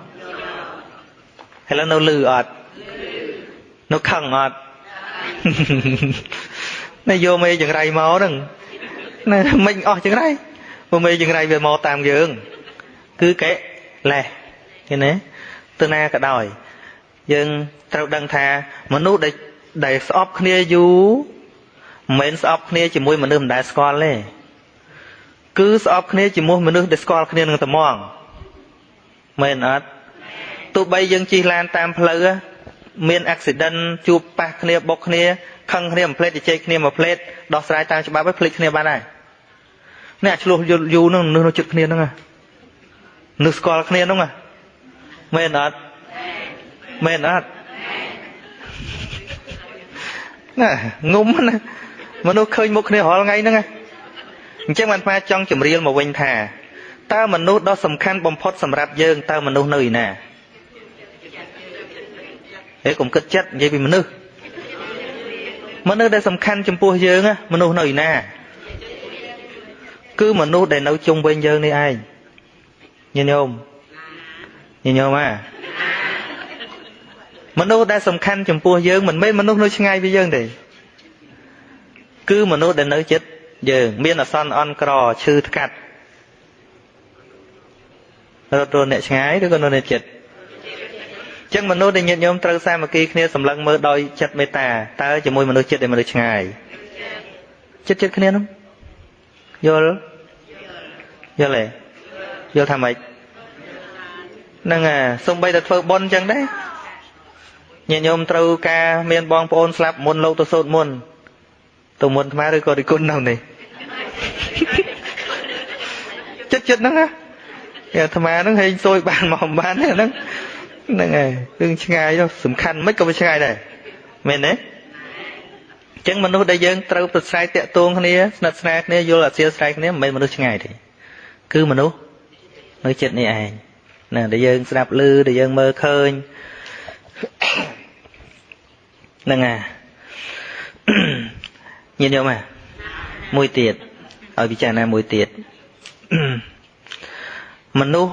hay là nó lư ọt nó khăng ọt nó vô mê chừng ray máu đừng mình ọt chừng ray vô mê chừng ray về mò tam dương cứ cái lè cái này từ na cả đòi dương trao đăng thà mà nút để shop kia du mình shop kia chỉ mua mà nương đại score lên cứ shop kia chỉ mua mà nương đại score kia nương tầm mong mình ở tụ bay dương chi lan tam pleu miền accident chụp pa kia bọc kia khăng kia một plate chơi kia một plate đo sai tam cho ba với plate kia ba này nè chlu du nó chụp kia nữa nương score kia đúng không mình ở mền át nè ngúng nè mà nó khơi một cái họ ngay nữa nghe chắc mình pha trong chùm riêng mà quanh thà tao mình nút đó sầm khăn bom phốt sầm rạp dương tao mình nút nơi nè thế cũng cất chất vậy vì mình đây sầm khăn chùm pua dương á mình nút nơi nè cứ mình nút để nấu chung bên dương đi ai nhìn không à mình nút đã sầm khăn chùm pua dương mình nút nơi ngay với dương thì cứ mình nút để nấu chết dương miên là son on cò chư cắt rồi nè ngay đứa con nó nè chết chân mình nút để nhận nhóm trâu xa mà kia kia sầm lăng mơ đôi chết mê tà ta chỉ môi mình nút chết để mình nút ngay chết kia không vô lệ vô tham ấy nâng à xong bây giờ phơi bon chân đấy nhà nhôm trâu ca miền bong pôn slap môn lâu tôi sốt môn tôi muốn má rồi có đi côn nào này chết nó á thằng má nó hay xôi bàn mỏng bán này nó nè đừng ngay đâu sủng khăn mấy câu ngay này mình đấy chẳng mình đây dân trâu tự sai tẹt tuông này nát snack này vô là siêu sai này mình nó ngay thì cứ mình nó chết này ai nè để dân snap lư để dân mơ khơi nâng à nhìn nhau mà mùi tiệt ở bị chả na mùi tiệt mình nu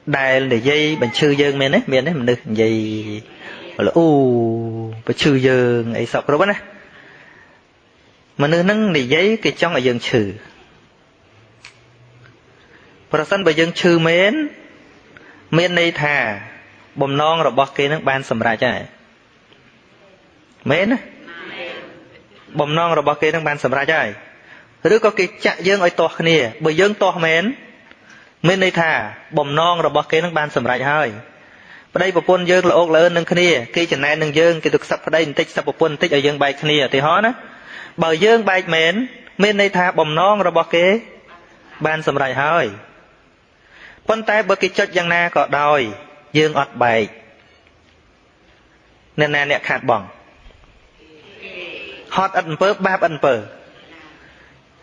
đài để dây bằng chư dương miền đấy mình được dây gọi là bằng chư dương ấy sọc đó nè mình nu nâng để dây cái trong ở dương chư và sân bởi dương chư miền này thà bầm non rồi bọc kia nó ban sầm ra cho này mến á bầm non rồi bọc kia nó ban sầm ra cho này rồi có cái chạy dương ở to kia bởi dương to mến này thà bầm non rồi bọc kia nó ban sầm ra cho hơi ở đây bộ quân dương là ốc lớn nâng kia kia chẳng này nâng dương kia được sắp ở đây tích sắp bộ quân tích ở dương bài kia thì hóa đó bởi dương bài mến này thà bầm non rồi bọc kia ban sầm ra hơi con tay bởi cái chất giang na có đòi dương ọt bài nên nè nè khát bỏng hot ẩn pơ báp ẩn pơ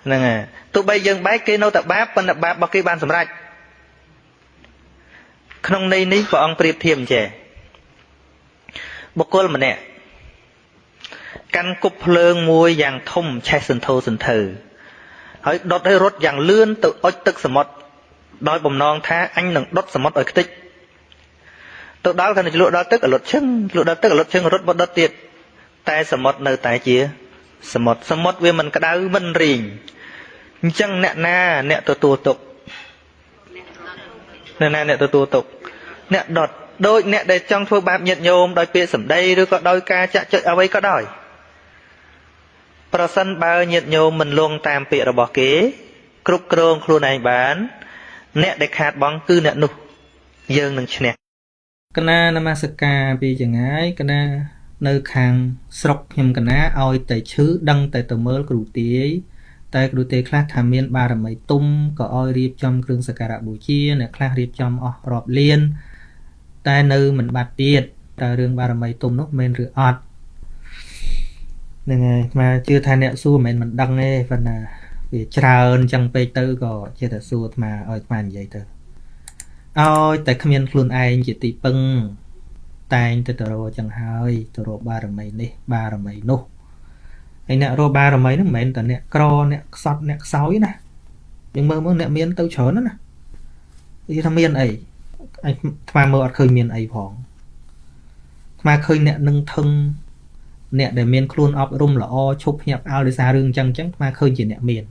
nè à tụi bây dương bái kia nô tập báp phân tập báp bọc cái ban sầm rạch không này ní của ông priệp thiềm trẻ bọc cô là mà nè căn cục lương mùi dạng thông chai sân thơ hỏi đốt đây rốt dạng lươn tự ôi tức sầm mót đói bầm non tha anh đừng đốt sầm mót ở cái tích tự đó là lụa đó tức ở lụt chân rốt bớt đất tiệt tay sầm mót nơi tay chia sầm mót vì mình cái đau mình rình chân nè na nè tua tục nè na nè tua tục nè đọt đôi nè để trong phơi bạp nhiệt nhôm đôi pia sầm đây rồi có đôi ca chạ chơi ở đây có đòi sân bao nhiệt nhôm mình luôn tam pia rồi bỏ kế cướp krong khuôn này bán nè để khát bóng cứ nè nụ dương đừng nè cái na namasaka vì chẳng ai cái na nơi khang sọc nhầm cái na oi tại chữ đăng tại tờ mơ của tí tại của tí class tham miên ba là mấy tung có oi riệp trong kương sakara buổi chia nè class riệp trong rọp liên tại nơi mình bạt tiệt tại đường ba là mấy tung nó men rửa ọt này mà chưa thay nè xua mình đăng nghe phần là vì trào chẳng bê tư có chưa thể xua mà oi màn vậy thôi ôi tại khám nhân luôn ai chỉ tì bưng tay tới tờ rô chẳng hơi tờ rô ba rồi mấy nô anh nè rô ba rồi mấy nó mến tờ nè cro nè sọt nè sói nè nhưng mơ nè miên tao chớ nó nè thì thằng miên ấy anh mà mơ khơi miên ấy phóng mà khơi nè nâng thân nè để miền khuôn ọp rung là o chụp nhập ao để xa rừng chẳng chẳng mà khơi chỉ nè miền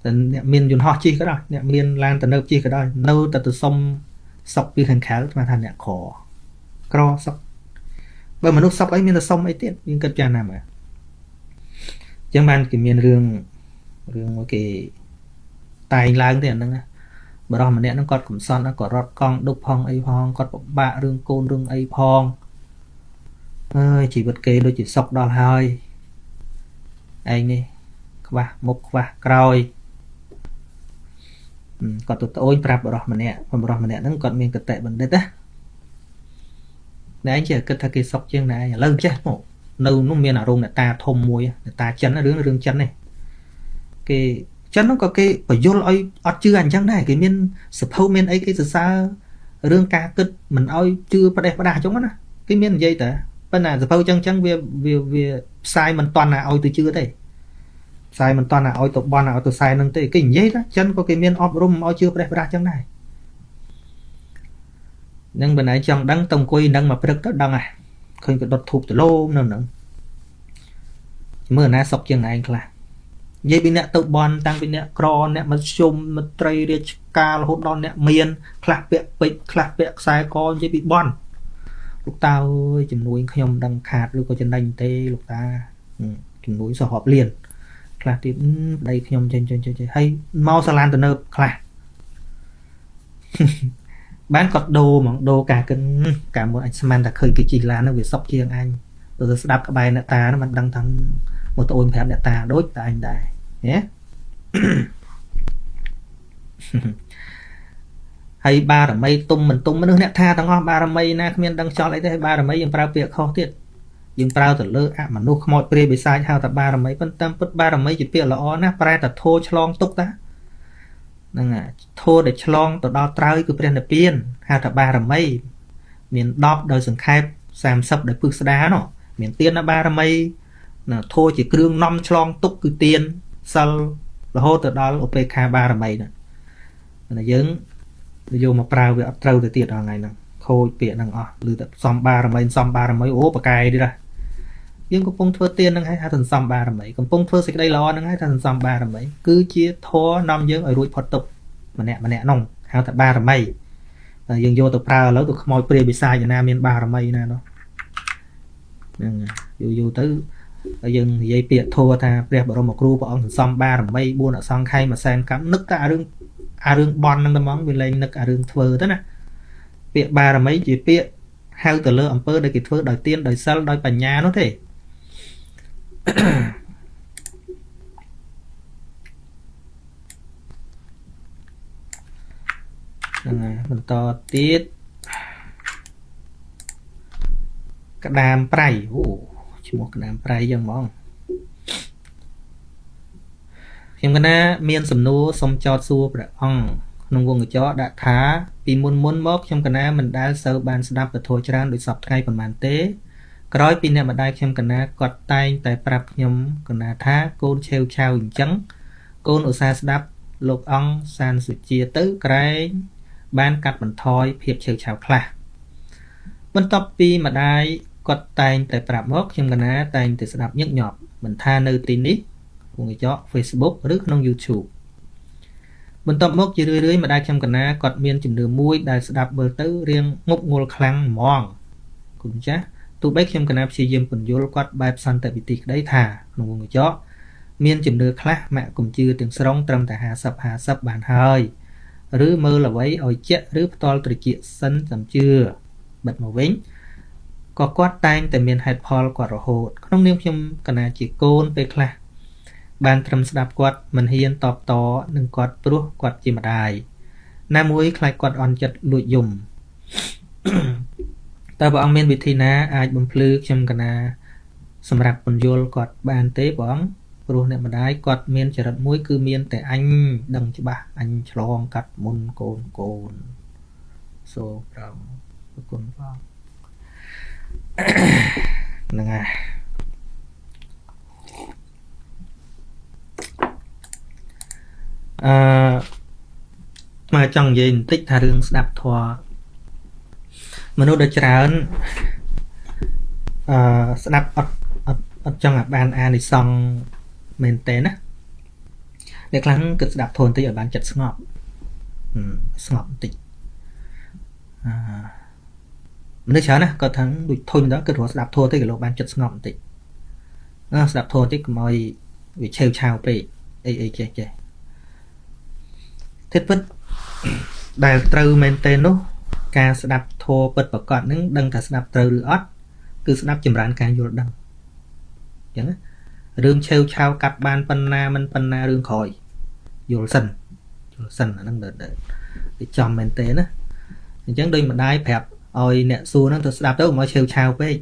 nè miền dùng họ chi cái đó nè miền lan từ nơi chi cái đó nâu từ sông sọc đi thành khá mà thành nè khổ cro sọc bởi mà lúc sọc ấy miền là sông ấy tiết nhưng cất cha nào mà chẳng ban cái miền rừng cái tài lang thế năng bà đó mà nè nó còn cũng son nó còn rót con đục phong ấy phong còn bạ rừng côn rừng ấy phong ơi chỉ vật kê đôi chỉ sọc đo hơi anh đi và một và rồi còn tụi tôi prap bà đó mà nè nó còn miền cực tệ vấn đề đó để anh chỉ cần thay cái sọc chân này lâu chứ một nâu nó miền nào rung là ta thôm mùi ta chấn nó rương chân này cái chân nó có cái phải vô ơi ở chưa anh chẳng này cái miền suppose miền ấy cái từ xa rương ca kịch mình ơi chưa bắt đây bắt đà chúng nó cái miền dây tệ bên này suppose chân về sai mình toàn là ơi từ chưa đây sai mình toàn là ơi tụi bon nào từ sai nâng tới cái dây đó chân có cái miền off room ơi chưa bắt đây bắt đà chẳng này nhưng bên này chẳng đăng tông quay đăng mà rất đăng à khơi cái đột thụp từ lô nữa mưa na sọc chân này anh là dây bên nè tụi bon tăng bên nè cro nè mà xôm mà tray để ca là hốt đòn nè miền clap bẹ sai con dây bị bon lúc tao ơi chừng núi không đăng khát rồi có chân đành tê lúc ta chừng núi sò họp liền clap thì đây không trên hay mau sa lan từ nơi clap bán cọt đồ mà đồ cả cân cả một anh Samantha khơi cái chỉ là nó bị sốc chiêng anh rồi sẽ đáp cái bài nè ta nó mình đăng thằng một tôi phép nè ta đối tại anh đại nhé hay ba là mây tung mình nước nè tha thằng ngon ba là mây na miền đăng cho lại thế ba là mây dùng prao việc khó tiệt dùng prao từ lơ mà nó không mọi pre bị sai hao tập ba là mấy phân tâm phân ba là mấy chỉ việc là ó na prao tập thô chlong túc ta năng à thô để chlong từ đó trai cứ pre là piên hao tập ba là mấy miền đọc đời sừng khai sàm sập để phước đá nó miền tiên là ba là mấy là thô chỉ kêu năm chlong túc cứ tiên sau là hô từ đó là opk ba là mấy nè là dướng vô mà prao về trâu từ tiệt hàng ngày nè khôi tiện năng lư tập xóm ba là mấy ố bà cài đi ra nhưng có phong thưa tiên năng hay thành xóm ba là mấy còn phong thưa xịt đây lo năng hay thành xóm ba là mấy cứ chia thô năm dướng ở ruột phật tục mà nè nông hao tập ba là mấy dừng vô tập prao lớn tụi mồi pre bị sai cho nam miền ba là mấy nè nó vô tới dừng dây tiệt thô ta pre bảo một ru bọn xóm ba là mấy buôn ở xóm khay mà sang cắm nức cả rương bon năng món bên lên nức rương thưa thế nè việc ba là mấy chỉ việc hao từ lơ ẩm pơ để kịp thưa đời tiên đời sau đời bản nhà nó thế mình to tiết cái đàm pray chỉ một cái đàm pray dân mong nhưng mà miền sầm nô sông cho xua bạc ong nông vùng người chó đã thá vì muốn mốc trong cái mình đã sơ ban đáp và thôi cho đối sập ngay phần màn tế nói pin này mà đây trong cái quạt tay tại prap nhom cái thá côn treo trao hình trắng côn ở xa đáp lục ong san sự chia tứ cái ban cắt mình thôi phiệp treo trào khla bên top pi mà đây quạt tay tại prap mốc trong cái tay từ đáp nhức nhọt mình tha nơi tin ít của người chó Facebookឬក្នុង YouTube បន្ទាប់មកជារឿយៗម្ដាយខ្ញុំកណាគាត់មានជំនឿមួយដែលស្ដាប់មើលទៅរៀងងប់ងល់ខ្លាំងហ្មងគុណចាស់ទោះបីខ្ញុំកណាព្យាយាមពន្យល់គាត់បែបសន្តិវិធីក្តីថាក្នុងវងកញ្ចក់មានជំនឿខ្លះម៉ាក់កុំជឿទាំងស្រុងត្រឹមតែ50បានហើយឬមើលអ្វីឲ្យជាក់ឬផ្ទាល់ត្រជាសិនចាំជឿបិទមកវិញក៏គាត់តែងតែមានហេតុផលគាត់រហូតក្នុងនាមខ្ញុំកណាជាកូនពេលខ្លះបានត្រឹមស្ដាប់គាត់មិនហ៊ានតបតនឹងគាត់ព្រោះគាត់ជាម្ដាយណាមួយខ្លាចគាត់អន់ចិត្តលួចយំតើព្រះអង្គមានវិធីណាអាចបំភ្លឺខ្ញុំកណាសម្រាប់ពន្យល់គាត់បានទេព្រះអង្គព្រោះអ្នកម្ដាយគាត់មានចរិតមួយគឺមានតែអញដឹងច្បាស់អញឆ្លងកាត់មុនកូនសូប្រងគុណផងហ្នឹងហើយមកចង់និយាយបន្តិចថារឿងស្ដាប់ធម៌ មនុស្សដែលច្រើនស្ដាប់អត់ចង់ឲ្យបានអានិសង្ឃមែនតើណាអ្នកខ្លះគិតស្ដាប់ធម៌បន្តិចឲ្យបានចិត្តស្ងប់បន្តិចមនុស្សច្រើនណាគាត់ថាដូចធុញដល់គិតរកស្ដាប់ធម៌ទៅក៏លោកបានចិត្តស្ងប់បន្តិចស្ដាប់ធម៌បន្តិចកុំឲ្យវាឆេវឆាវពេកអីចេះធិតពិតដែលត្រូវមែនតើនោះការស្ដាប់ធម៌ពិតប្រកបនឹងដឹងថាស្ដាប់ត្រូវឬអត់គឺស្ដាប់ចម្រើនការយល់ដឹងអញ្ចឹងរឿងឆេវឆាវកាត់បានប៉ុណ្ណាមិនប៉ុណ្ណារឿងក្រោយយល់សិនអាហ្នឹងទៅចំមែនទេណាអញ្ចឹងដូចម្ដាយប្រាប់ឲ្យអ្នកសួរហ្នឹងទៅស្ដាប់ទៅមកឆេវឆាវពេក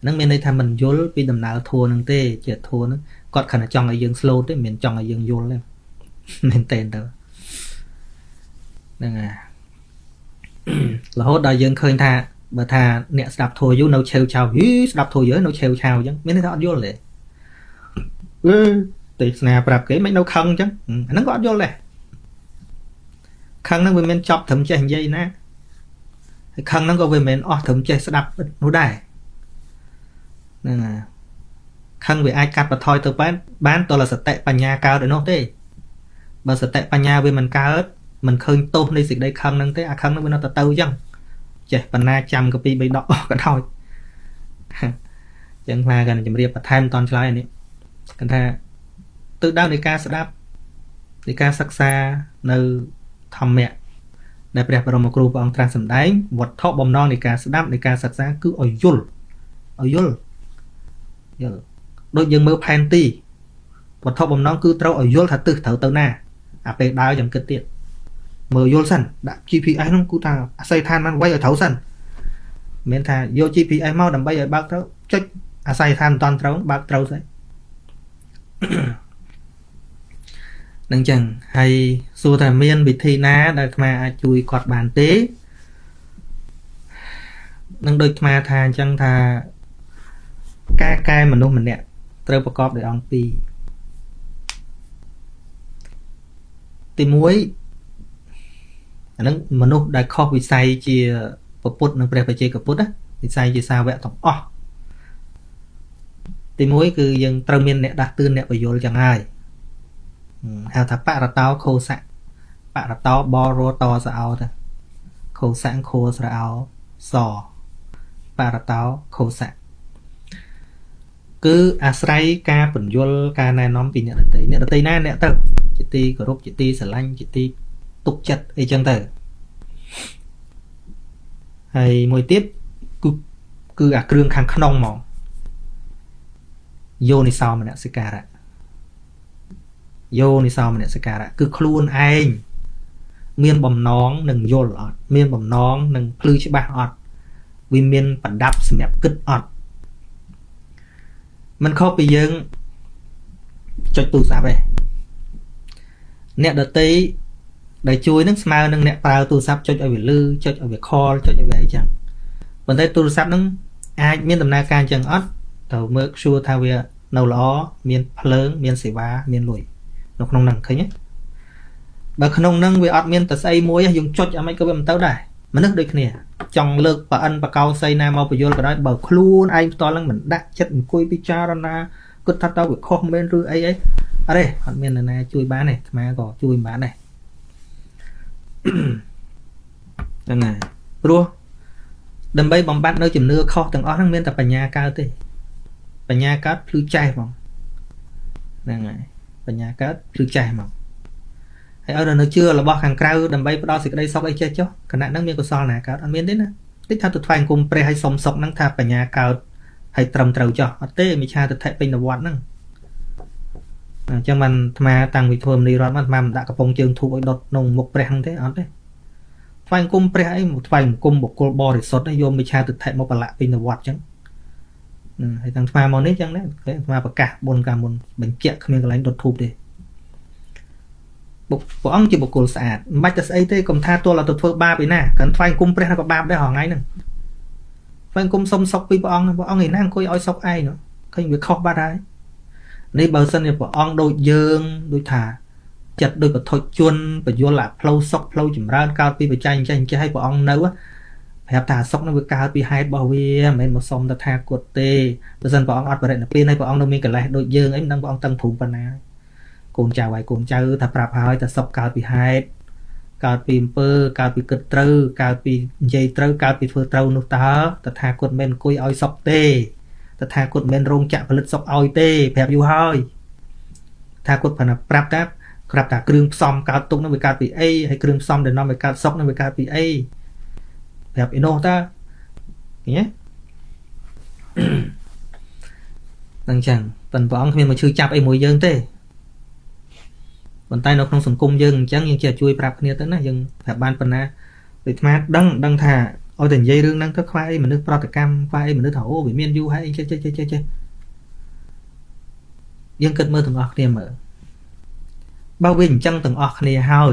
ហ្នឹងមានន័យថាមិនយល់ពីដំណើរធัวហ្នឹងទេជាធัวហ្នឹងគាត់គ្រាន់តែចង់ឲ្យយើង slow ទេមិនមែនចង់ឲ្យយើងយល់ទេមែនទេទៅហ្នឹងហើយរហូតដល់យើងឃើញថាបើថាអ្នកស្ដាប់ធัวយូរនៅឆេវឆាវស្ដាប់ធัวយូរនៅឆេវឆាវអញ្ចឹងមានន័យថាអត់យល់ទេទេសនាប្រាប់គេមិននៅខឹងអញ្ចឹងអាហ្នឹងក៏អត់យល់ដែរខឹងហ្នឹងវាមិនចប់ត្រឹមចេះនិយាយណាហើយខឹងហ្នឹងក៏វាមិនអស់ត្រឹមចេះស្ដាប់នោះដែរហ្នឹងហើយខឹងវាអាចកាត់បន្ថយទៅបានតលសតិបញ្ញាកើតឯនោះទេបើសតិបញ្ញាវាមិនកើតមិនឃើញទោសនៃសេចក្តីខឹងហ្នឹងទេអាខឹងហ្នឹងវានៅតែទៅអញ្ចឹងចេះបណ្ណាចាំកាពី3ដកក៏ដោយអញ្ចឹងថាគាត់ជំរាបបន្ថែមតន់ឆ្លើយនេះគាត់ថាទិសដៅនៃការស្ដាប់នៃការសិក្សានៅធម្មៈដែលព្រះបរមគ្រូព្រះអង្គត្រាស់សម្ដែងវត្ថុបំណងនៃការស្ដាប់នៃការសិក្សាគឺឲ្យយល់ដូចយើងមើលផែនទីវត្ថុបំណងគឺត្រូវឲ្យយល់ថាទិសត្រូវទៅណាអាពេលដើរចាំគិតទៀតមើលយល់សិនដាក់ GPS ហ្នឹងគឺថាអាស័យដ្ឋានបានវាយឲ្យត្រូវសិនមិនមែនថាយក GPS មកដើម្បីឲ្យបើកត្រូវចុចអាស័យដ្ឋានមិនតាន់ត្រូវបើកត្រូវស្អីនឹងចឹងហើយសួរថាមានវិធីណាដែលអាត្មាអាចជួយគាត់បានទេនឹងដូចអាត្មាថាអញ្ចឹងថាការកែមនុស្សម្នាក់ត្រូវប្រកបដោយអង្គពីរទី1អានឹងមនុស្សដែលខុសវិស័យជាពុទ្ធនិងព្រះបច្ចេកពុទ្ធណាវិស័យជាសាវកទាំងអស់ទី1គឺយើងត្រូវមានអ្នកដាស់តឿនអ្នកបញ្យល់ចឹងហើយហៅថាបរតោខោសៈបរតោបរោតសអោទៅខោសៈខោស្រអោសបរតោខោសៈគឺអាស្រ័យការបញ្យល់ការណែនាំពីអ្នកដទៃណាអ្នកទៅជាទីគោរពជាទីស្រឡាញ់ជាទីទុកចិត្តអីចឹងទៅហើយមួយទៀតគឺអាគ្រឿងខាងក្នុងហ្មងយោនិសោមនសិការៈគឺខ្លួនឯងមានបំណងនឹងយល់អត់មានបំណងនឹងភ្លឺច្បាស់អត់វាមានប្រដាប់សម្រាប់គិតអត់មិនខុសពីយើងចុចទូរស័ព្ទទេអ្នកដទៃដែលជួយនឹងស្មើនឹងអ្នកប្រើទូរស័ព្ទចុចឲ្យវាលឺចុចឲ្យវាខលចុចឲ្យវាអីចឹងប៉ុន្តែទូរស័ព្ទនឹងអាចមានដំណើរការអញ្ចឹងអត់ត្រូវមើល sure ថាវានៅល្អមានភ្លើងមានសេវាមានលុយនៅក្នុងហ្នឹងឃើញទេបើក្នុងហ្នឹងវាអត់មានតែស្អីមួយយើងចុចអាមិនក៏វាមិនទៅដែរមនុស្សដូចគ្នាចង់លើកប្រអិនបកោសីណាមកបញ្យល់ក៏ដោយបើខ្លួនឯងផ្ទាល់ហ្នឹងមិនដាក់ចិត្តអង្គុយពិចារណាគិតថាតើវាខុសមែនឬអីអត់ទេអត់មាននរណាជួយបានទេអាត្មាក៏ជួយមិនបានដែរហ្នឹងហើយព្រោះដើម្បីបំបត្តិនៅជំនឿខុសទាំងអស់ហ្នឹងមានតែបញ្ញាកើតទេបញ្ញាកើតភ្លឺចេះហ្មងហ្នឹងហើយបញ្ញាកើតភ្លឺចេះហ្មងហើយឲ្យនៅជឿរបស់ខាងក្រៅដើម្បីផ្ដល់សេចក្តីសុខអីចេះចុះគណៈហ្នឹងមានកុសលណាកើតអត់មានទេណាតិចថាទៅថ្វាយអង្គមព្រះឲ្យសុំសុខហ្នឹងថាបញ្ញាកើតហើយត្រឹមត្រូវចុះអត់ទេមិឆាទិដ្ឋិពេញនវត្តហ្នឹងអញ្ចឹងបានអាត្មាតាំងពីធ្វើមនីរដ្ឋមកអាត្មាមិនដាក់កំពង់ជើងធូបឲ្យដុតក្នុងមុខព្រះហ្នឹងទេអត់ទេថ្វាយអង្គមព្រះអីថ្វាយអង្គមបុគ្គលបរិសុទ្ធយកមិឆាទិដ្ឋិមកប្រឡាក់ពេញនវត្តអញ្ចឹងហើយតាំងអាត្មាមកនេះអញ្ចឹងដែរអាត្មាប្រកាសបុណ្យកាលមុនបញ្ជាក់គ្មានកន្លែងដុតធូបទេព្រះអង្គជាបុគ្គលស្អាតមិនបាច់តែស្អីទេកុំថាទល់ឲ្យទៅធ្វើបាបឯណាកាន់ថ្វាយអង្គមព្រះក៏បាបដែរហងៃហ្នឹងថ្វាយអង្គមសុំសុខពីព្រះអង្គឯណាអង្គុយឲ្យសុខឯងឃើញវាខុសបាត់ហើយនេះបើសិនជាព្រះអង្គដូចយើងដូចថាចិត្តដូចបធុជនបញ្យលអាផ្លូវសុខផ្លូវចម្រើនកើតពីបច្ច័យចេះឲ្យព្រះអង្គនៅ ប្រាប់ថាសុខនឹងវាកើតពីហេតុរបស់វាមិនមែនមកសុំតថាគតទេបើសិនព្រះអង្គអត់បរិនិព្វានហើយព្រះអង្គនៅមានកលេសដូចយើងអីមិនដឹងព្រះអង្គតឹងព្រមប៉ុណ្ណាកូនចៅហើយកូនចៅថាប្រាប់ហើយថាសុខកើតពីហេតុកើតពីអំពើកើតពីគិតត្រូវកើតពីនិយាយត្រូវកើតពីធ្វើត្រូវនោះតើតថាគតមិនអង្គុយឲ្យសុខទេតថាគតមិនរោងចក្រផលិតសុខឲ្យទេប្រាប់យូរហើយថាគតប្រាប់ថាក្រាប់ថាគ្រឿងផ្សំកើតទុកនឹងវាកើតពីអីហើយគ្រឿងផ្សំដែលនាំឲ្យកើតសុខនឹងវាកើតពីអីប្រាប់ឯនោះតើឃើញទេហ្នឹងចឹងប៉ុន្តែព្រះអង្គគ្មានមកឈឺចាប់អីមួយយើងទេប៉ុន្តែនៅក្នុងសង្គមយើងអញ្ចឹងយើងចេះជួយប្រាប់គ្នាទៅណាយើងប្រាប់បានប៉ុណ្ណាដូចអាត្មាដឹងថាឲ្យតែនិយាយរឿងហ្នឹងទៅខ្វះអីមនុស្សប្រតិកម្មខ្វះអីមនុស្សថាអូវាមានយូរហើយចេះយើងគិតមើលទាំងអស់គ្នាមើលបើវាអញ្ចឹងទាំងអស់គ្នាហើ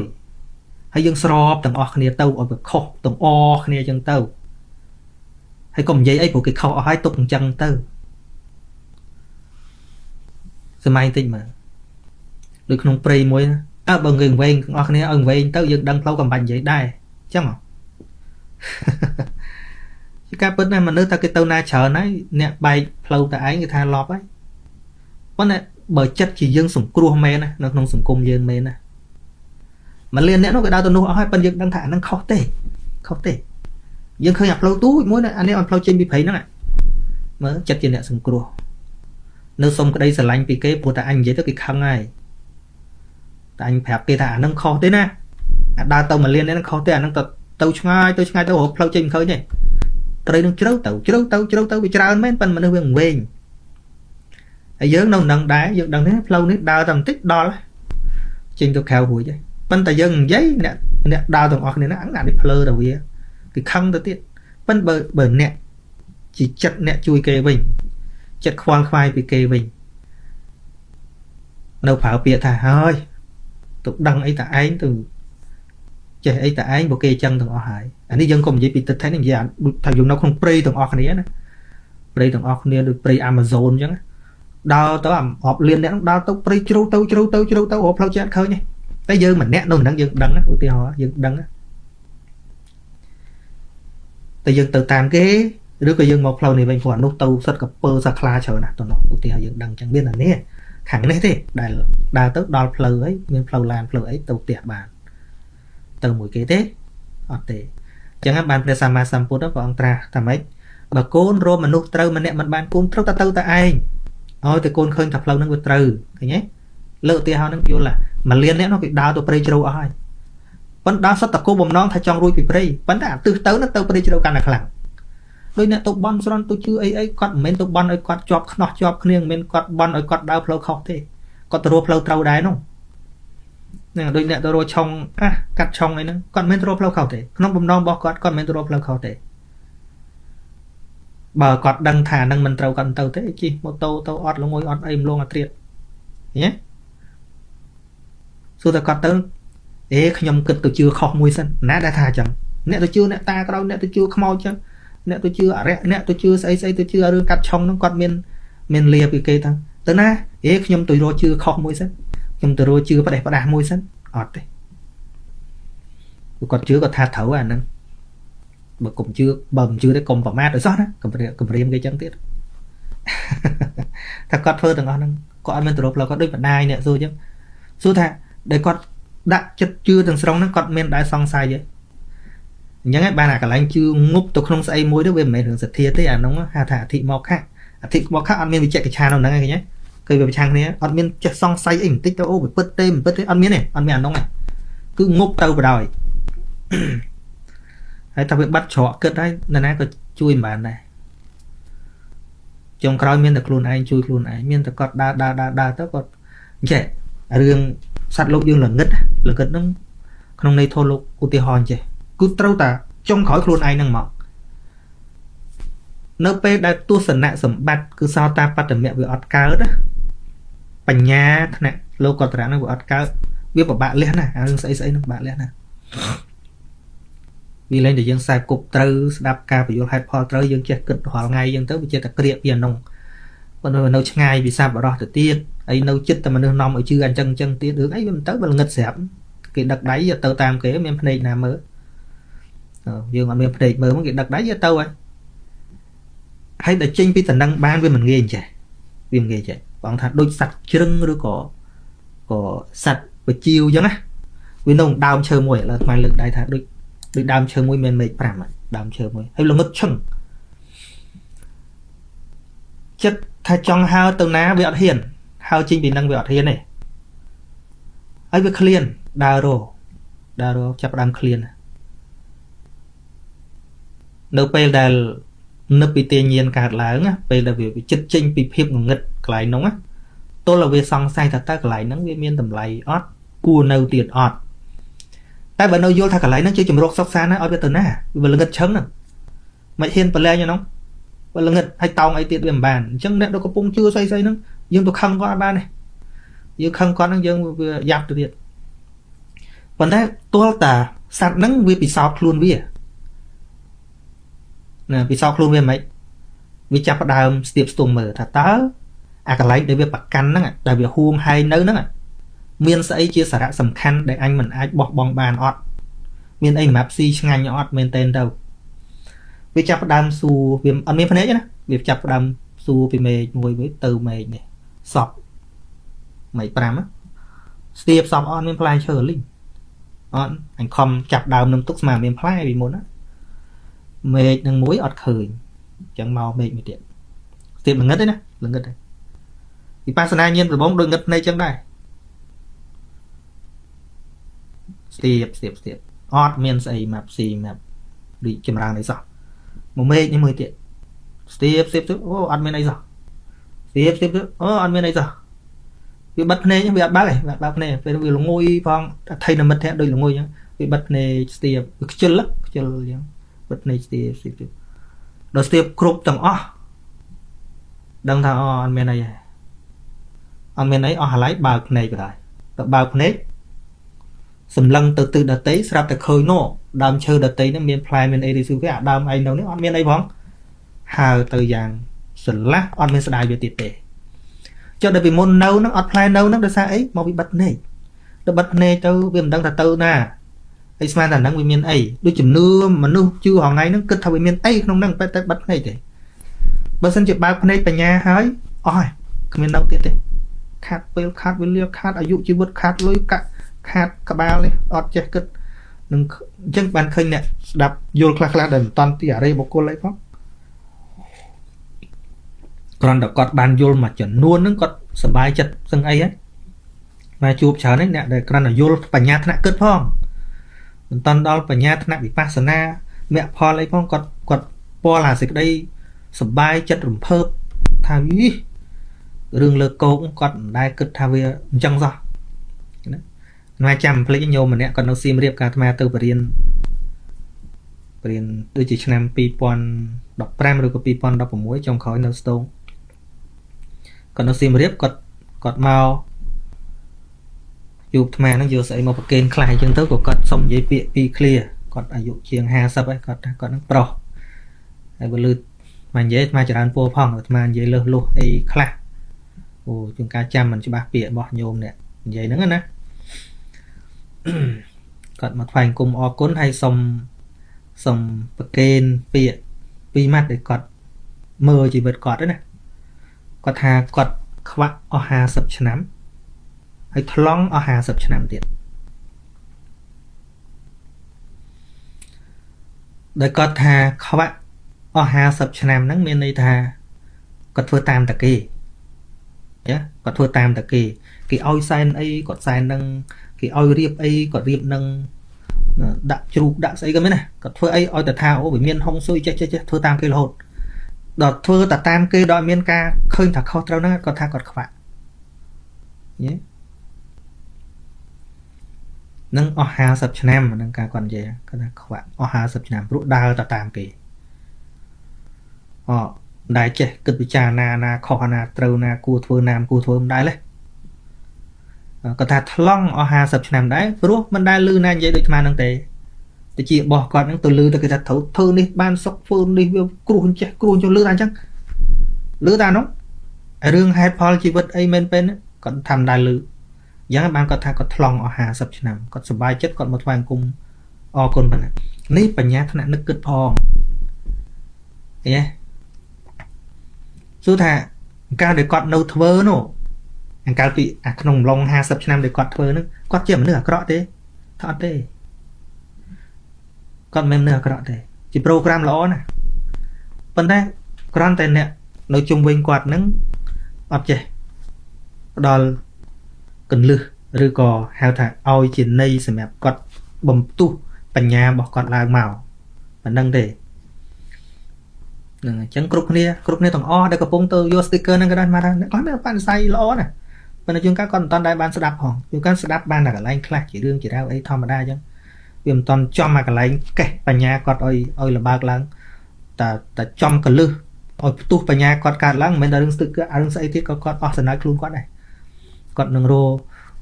យយើងស្របទាំងអស់គ្នាទៅឲ្យវាខុសទាំងអស់គ្នាអញ្ចឹងទៅហើយកុំនិយាយអីព្រោះគេខុសអស់ហើយទុកអញ្ចឹងទៅសម័យតិចមើលដូចក្នុងព្រៃមួយណាបើងវែងទាំងអស់គ្នាឲ្យវែងទៅយើងដឹងផ្លូវក៏មិនបាច់និយាយដែរអញ្ចឹងហ៎ជាការពិតណាមនុស្សថាគេទៅណាច្រើនហើយអ្នកបែកផ្លូវតែឯងគេថាឡប់ហើយប៉ុន្តែបើចិត្តជាយើងសង្គ្រោះមែនណានៅក្នុងសង្គមយើងមែនណាមកលៀនអ្នកនោះគេដើរទៅនោះអស់ហើយប៉ុន្តែយើងដឹងថាអាហ្នឹងខុសទេយើងឃើញអាផ្លូវទូចមួយណាអានេះឲ្យផ្លូវចេញពីព្រៃហ្នឹងមើលចិត្តជាអ្នកសង្គ្រោះនៅសុំក្តីស្រឡាញ់ពីគេព្រោះតែអញនិយាយទៅគេខឹងហើយតែអញប្រាប់គេថាអាហ្នឹងខុសទេណាអាដើរទៅមកលៀននេះហ្នឹងខុសទេអាហ្នឹងទៅឆ្ងាយទៅរកផ្លូវចេញមិនឃើញទេត្រីនឹងជ្រៅទៅវាច្រើនមែនប៉ុន្តែមនុស្សវាវែងហើយយើងនៅនឹងដែរយើងដឹងទេផ្លូវនេះដើរតែបន្តិចដល់ចេញទៅក្រៅរួចហើយប៉ុន្តែយើងនិយាយអ្នកដើរទាំងអស់គ្នាណាអានេះភ្លើទៅវាគឺខឹងទៅទៀតប៉ុន្តែបើអ្នកជាចិត្តអ្នកជួយគេវិញចិត្តខ្វល់ខ្វាយពីគេវិញនៅប្រើពាក្យថាហើយទៅដឹងអីតែឯងទៅចេះអីតែឯងបើគេអញ្ចឹងទាំងអស់ហើយអានេះយើងកុំនិយាយពីទឹកថៃនេះនិយាយដូចថាយើងនៅក្នុងព្រៃទាំងអស់គ្នាណាព្រៃទាំងអស់គ្នាដូចព្រៃ Amazon អញ្ចឹងដើរទៅអបលៀនអ្នកដើរទៅព្រៃជ្រៅទៅរកផ្លូវចិត្តឃើញទេតែយើងម្នាក់នៅហ្នឹងយើងដឹងឧទាហរណ៍យើងដឹងតែយើងទៅតាមគេឬក៏យើងមកផ្លូវនេះវិញព្រោះអានោះទៅសិតកពើសាខ្លាច្រើនណាស់ទៅនោះឧទាហរណ៍យើងដឹងអញ្ចឹងមានអានេះខាងនេះទេដែលដើរទៅដល់ផ្លូវហើយមានផ្លូវឡានផ្លូវអីទៅផ្ទះបានទៅមួយគេទេអត់ទេអញ្ចឹងបានព្រះសម្មាសម្ពុទ្ធព្រះអង្គត្រាស់ថាម៉េចបើកូនរមមនុស្សត្រូវម្នាក់មិនបានកូនត្រូវតែឯងឲ្យតែកូនឃើញថាផ្លូវហ្នឹងវាត្រូវឃើញទេលើកឧទាហរណ៍ហ្នឹងយល់មកលៀននេះនោះគេដើរទៅព្រៃជ្រៅអស់ហើយប៉ុន្តែដើរសុទ្ធតែគោលបំណងថាចង់រួចពីព្រៃប៉ុន្តែអាទិសទៅហ្នឹងទៅព្រៃជ្រៅកាន់តែខ្លាំងដោយអ្នកទៅបន់ស្រន់ទៅជឿអីគាត់មិនមែនទៅបន់ឲ្យគាត់ជាប់ខ្នោះជាប់គ្នាមិនមែនគាត់បន់ឲ្យគាត់ដើរផ្លូវខុសទេគាត់ទៅរកផ្លូវត្រូវដែរនោះហ្នឹងដូចអ្នកទៅរកឆុងកាត់ឆុងអីហ្នឹងគាត់មិនមែនទៅរកផ្លូវខុសទេក្នុងបំណងរបស់គាត់មិនមែនទៅរកផ្លូវខុសទេបើគាត់ដឹងថានឹងមិនត្រូវគាត់ទៅទេជិះម៉ូតូទៅអត់ល្ងុយអត់អីម្លងអាត្រៀតញ៉េសួរតែគាត់ទៅខ្ញុំគិតទៅជឿខុសមួយសិនណាដែលថាអញ្ចឹងអ្នកទៅជឿអ្នកតាក្រោយអ្នកទៅជឿខ្មោចអញ្ចឹងអ្នកទៅជឿអរិយអ្នកទៅជឿស្អីទៅជឿរឿងកាត់ឆុងហ្នឹងគាត់មានលាពីគេទៅណាខ្ញុំទៅរកជឿខុសមួយសិនខ្ញុំទៅរកជឿផ្ដេសផ្ដាស់មួយសិនអត់ទេគាត់ជឿគាត់ថាត្រូវអាហ្នឹងបើកុំជឿបើមិនជឿទេកុំប្រមាថឲ្យសោះណាកុំព្រាមគេចឹងទៀតថាគាត់ធ្វើទាំងអស់ហ្នឹងគាត់អត់មានទៅរកផ្លូវគាត់ដូចម្ដាយអ្នកសួរចឹងសួរថាដែលគាត់ដាក់ចិត្តជឿទាំងស្រុងហ្នឹងគាត់មានដែរសង្ស័យទេអញ្ចឹងហើយបានអាកន្លែងជឿងប់ទៅក្នុងស្អីមួយទៅវាមិនមែនរឿងសទ្ធាទេអានោះហៅថាអធិមកខៈអត់មានវិជ្ជកិច្ឆានៅហ្នឹងឯងឃើញទេគឺវាប្រឆាំងគ្នាអត់មានចេះសង្ស័យអីបន្តិចទៅអូវាពិតទេអត់មានទេអត់មានអានោះឯងគឺងប់ទៅបដ ாய் ហើយថាវាបាត់ច្រកគិតហើយនរណាក៏ជួយមិនបានដែរចុងក្រោយមានតែខ្លួនឯងជួយខ្លួនឯងមានតែគាត់ដើរទៅគាត់ចេះរឿងសត្វលោកយើងល្ងឹតហ្នឹងក្នុងន័យធម៌លោកឧទាហរណ៍ចេះគឺត្រូវតែចុងក្រោយខ្លួនឯងហ្នឹងមកនៅពេលដែលទស្សនៈសម្បត្តិគឺសោតាបត្តមៈវាអត់កើតណាបញ្ញាថ្នាក់លោកកតរៈហ្នឹងវាអត់កើតវាពិបាកលះណារឿងស្អីហ្នឹងពិបាកលះណាវាលែងតែយើងខ្សែគប់ត្រូវស្ដាប់ការបញ្យល់ហេតុផលត្រូវយើងចេះគិតរាល់ថ្ងៃយើងទៅវាចេះតែក្រៀកពីអានោះប៉ុន្តែនៅឆ្ងាយពីសប្បុរសទៅទៀតហើយនៅចិត្តតែមនុស្សនាំឲ្យជឿអញ្ចឹងរឿងអីវាមិនទៅវាល្ងឹតស្រាប់គេដឹកដៃទៅតាមគេមានភ្នែកណាមើល dương anh miền phê mơ muốn cái đặc đáy với tao ấy hay để chinh pi tần năng ban với mình nghe chạy viêm nghe chạy bọn thật đôi sạch trưng đôi có sạch và chiêu chứ á vì nông đào chơi mùi là mai lực đại thật đôi đào chơi mùi men mệt phàm đào chơi mùi hay là ngất chừng chất thay trong hao từ ná bị ọt hiền hao chinh bị năng bị ọt hiền này ấy với clean đào rô chập đam clean nếu bây giờ nó bị tiền nhiên cả lớn á bây giờ việc chất chinh bị phép ngật lại nóng á tôi là về xong sai thật ta lại nắng với miên tầm lại ót cua nâu tiền ọt tại bởi nâu vô thật cả lại nó chơi chùm rốt sóc xa nó ót với từ ná vì là ngật chấm nè mày hiền bà lê cho nó và là ngật hay tao ấy tiệt điểm bàn chẳng lẽ đâu có bông chưa xoay nó nhưng tôi không có ba này nhưng không có nó dương vừa dạp được điện còn đấy tôi ta sạt nắng vì bị sọt luôn vì nè bị sọt luôn vì mấy vì chắp đàm tiệp tuồng mở thật tớ cả lấy để việc bạc canh đó đại việc huông hay nấu đó miền sẽ chia sẻ sầm khăn để anh mình ai bọc bong bàn ọt miền anh map si ngang ọt miền tên đâu việc chắp đàm su việc anh miền phân hết nhá việc chắp đàm su vì mề ngồi với từ mề này sọt mấy pram á tiệp sọt on miền play chờ linh on anh không chặt đàm nằm túc mà miền play vì muốn á mề nâng muối ọt khởi chẳng màu mề tiện tiệp là ngất đấy nè là ngất đấy thì pasana nhiên rồi bóng đôi ngất này chẳng đây tiệp ọt miền xây map xì map bị chìm rang này sao một mê như 10 tiện tiệp ô ăn miền này sao tiệp ô ăn miền này sao bị bật này nhưng bị bác này bác này về vì là ngôi phong thay là mất thế đôi là ngôi nhá bị bật này tiệp chân lắm chân bật này tiệp đó tiệp cướp tầng đăng thao ăn miền này ăn miền ấy lấy bạc này rồi bạc này sầm lăng từ đợt tế sắp từ khơi nổ đam chơi đợt tế nó miền play miền ấy thì sư cái đam ấy đâu nếu ăn miền ấy phong hà từ dạng sườn lá ăn miền sài về tiệp tệ cho đợt vì môn nâu nó offline nâu nó được sao ấy mau bị bật này được bật này tao vì mình đang thật tư nè ấy smart là đang bị miền ấy đôi chừng nưa mà nưa chưa hoàng ngày nó cứ thao bị miền ấy không đang bật này thì bớt sân chụp bao này tại nhà hỡi ôi miền đâu tiệt đấy khát với liêu khátอายุ ชีวิต khát lối cả khát cả bao này ọt chết cất đừng chân bàn khơi nè đập vô khla đần toàn tỉa đây một cô lấy phóc còn đọc cọt bàn vô mà chuẩn luôn nó cọt sờ bài chật sưng ấy mà chụp chở đấy nè để còn là vô bản nhà thằng cất phong toàn đó bản nhà thằng bị pasana mẹ pho lấy phong cọt po là dịch đây sờ bài chật rủng phớp thằng ý rừng lơ cô cũng còn đai cất thà về chẳng do ngoài chăm lấy nhiều mà nè còn nó sim riệp cả tham từ bền đôi chỉ năm pi pon đọc prem rồi có pi pon đọc muối trong khói nó stone còn nó sim riệp còn màu chụp tham nó vừa sẽ một kênh khai chân tới của con xong giấy bịa pi clear còn ở dụ chiêng ha sắp ấy còn nó pro hay vừa lư mà giấy mà chỉ ăn po phong rồi mà giấy lơ luôn ấy khai ồ chúng ta chăm mình cho bác bịa bỏ nhôm nè vậy nữa nè còn mặt phành cùng o cốn hay xong kênh bịa pi mắt để cọt mơ chỉ vượt cọt đấy nè cọt hà cọt khóa o hà sập chấm hay thong o hà sập chấm tiền để cọt hà khóa o hà sập chấm nắng miền đây thà cọt vừa tam tạc kỳ nhá cọt vừa tam tạc kỳ cái oi sign ấy cọt sign nâng cái oi riệp ấy cọt riệp nâng đã chụp đã xây cái mấy này cọt vừa ấy oi tạt thao bởi miền hông xôi chết vừa tam cây hột đợt vừa tạt tam cây đòi miền ca khơi thật khó trâu nó cọt tha cọt khỏe nhé nâng o hà sập chnam mà nâng ca còn gì cái này khỏe o hà sập chnam rút đào tạt tam kỳ đại chế cực bị trà na kho na trâu na cua thưa nam cua thưa đại lấy còn thà thong ở hà sập nam đấy rồi mình đại lư na vậy được mà năng tệ để chị bỏ còn những từ lư từ cái thật thấu thơ đi ban sóc phun đi cua cho lư ra chắc lư ra nó riêng hai Paul chỉ vật amen pen còn tham đại lư giá ban còn thà còn thong ở hà sập nam còn sờ bài chất còn một vài cùng អរគុណប៉ុណ្ណានេះបញ្ញាថ្នាក់នឹកគិតផងឃើញទេសួរថាកាលដែលគាត់នៅធ្វើនោះកាលពីក្នុងអំឡុង50ឆ្នាំដែលគាត់ធ្វើហ្នឹងគាត់ជាមនុស្សអាក្រក់ទេថាអត់ទេគាត់មិនមែនមនុស្សអាក្រក់ទេជាប្រូក្រាមល្អណាស់ប៉ុន្តែគ្រាន់តែអ្នកនៅជុំវិញគាត់ហ្នឹងអត់ចេះផ្ដល់កន្លឹះឬក៏ហៅថាឲ្យជាន័យសម្រាប់គាត់បំទុះបញ្ញារបស់គាត់ឡើងមកប៉ុណ្្នឹងទេហ្នឹងអញ្ចឹងគ្រប់គ្នាទាំងអស់ដែលកំពុងទៅយក sticker ហ្នឹងក៏ដោយមកថាគាត់មានបនិស័យល្អណាស់ប៉ុន្តែជួនកាលគាត់មិនតាន់ដែរបានស្ដាប់ផងជួនកាលស្ដាប់បានតែកន្លែងខ្លះជារឿងជារ៉ាវអីធម្មតាអញ្ចឹងវាមិនតាន់ចំមកកន្លែងកេះបញ្ញាគាត់ឲ្យលបើកឡើងតែចំកលឹះឲ្យផ្ទុះបញ្ញាគាត់កើតឡើងមិនមែនតែរឿង sticker រឿងស្អីទៀតក៏គាត់អស់សំណើចខ្លួនគាត់ដែរគាត់នឹងរក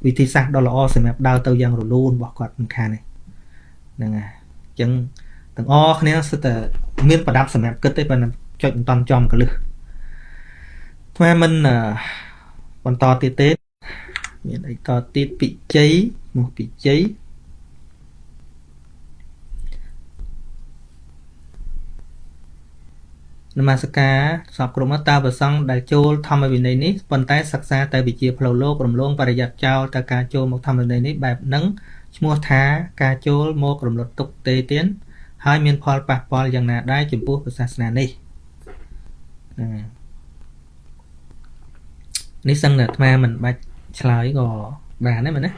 វិធីសាស្ត្រដ៏ល្អសម្រាប់ដើរទៅយ៉ាងរលូនរបស់គាត់មិនខានទេហ្នឹងហើយអញ្ចឹងទាំងអស់គ្នាសិតតែមានប្រដាប់សម្រាប់គិតទេប៉ុន្តែចុចមិនតាន់ចំកលឹះថ្មមិនបន្តទៀតទេមានអីតទៀតពិជ័យនោះពិជ័យនមស្ការសពក្រុមតើប្រសង់ដែលចូលធម្មវិន័យនេះប៉ុន្តែសិក្សាតែវិជ្ជាផ្លូវលោករំលងបរិយ័តចោលតែការចូលមកធម្មវិន័យនេះបែបហ្នឹងឈ្មោះថាការចូលមករំលត់ទុកទេទៀនហើយមានផលប៉ះពាល់យ៉ាងណាដែរចំពោះសាសនានេះនេះសឹងតែអាត្មាមិនបាច់ឆ្លើយក៏បានដែរមែនណា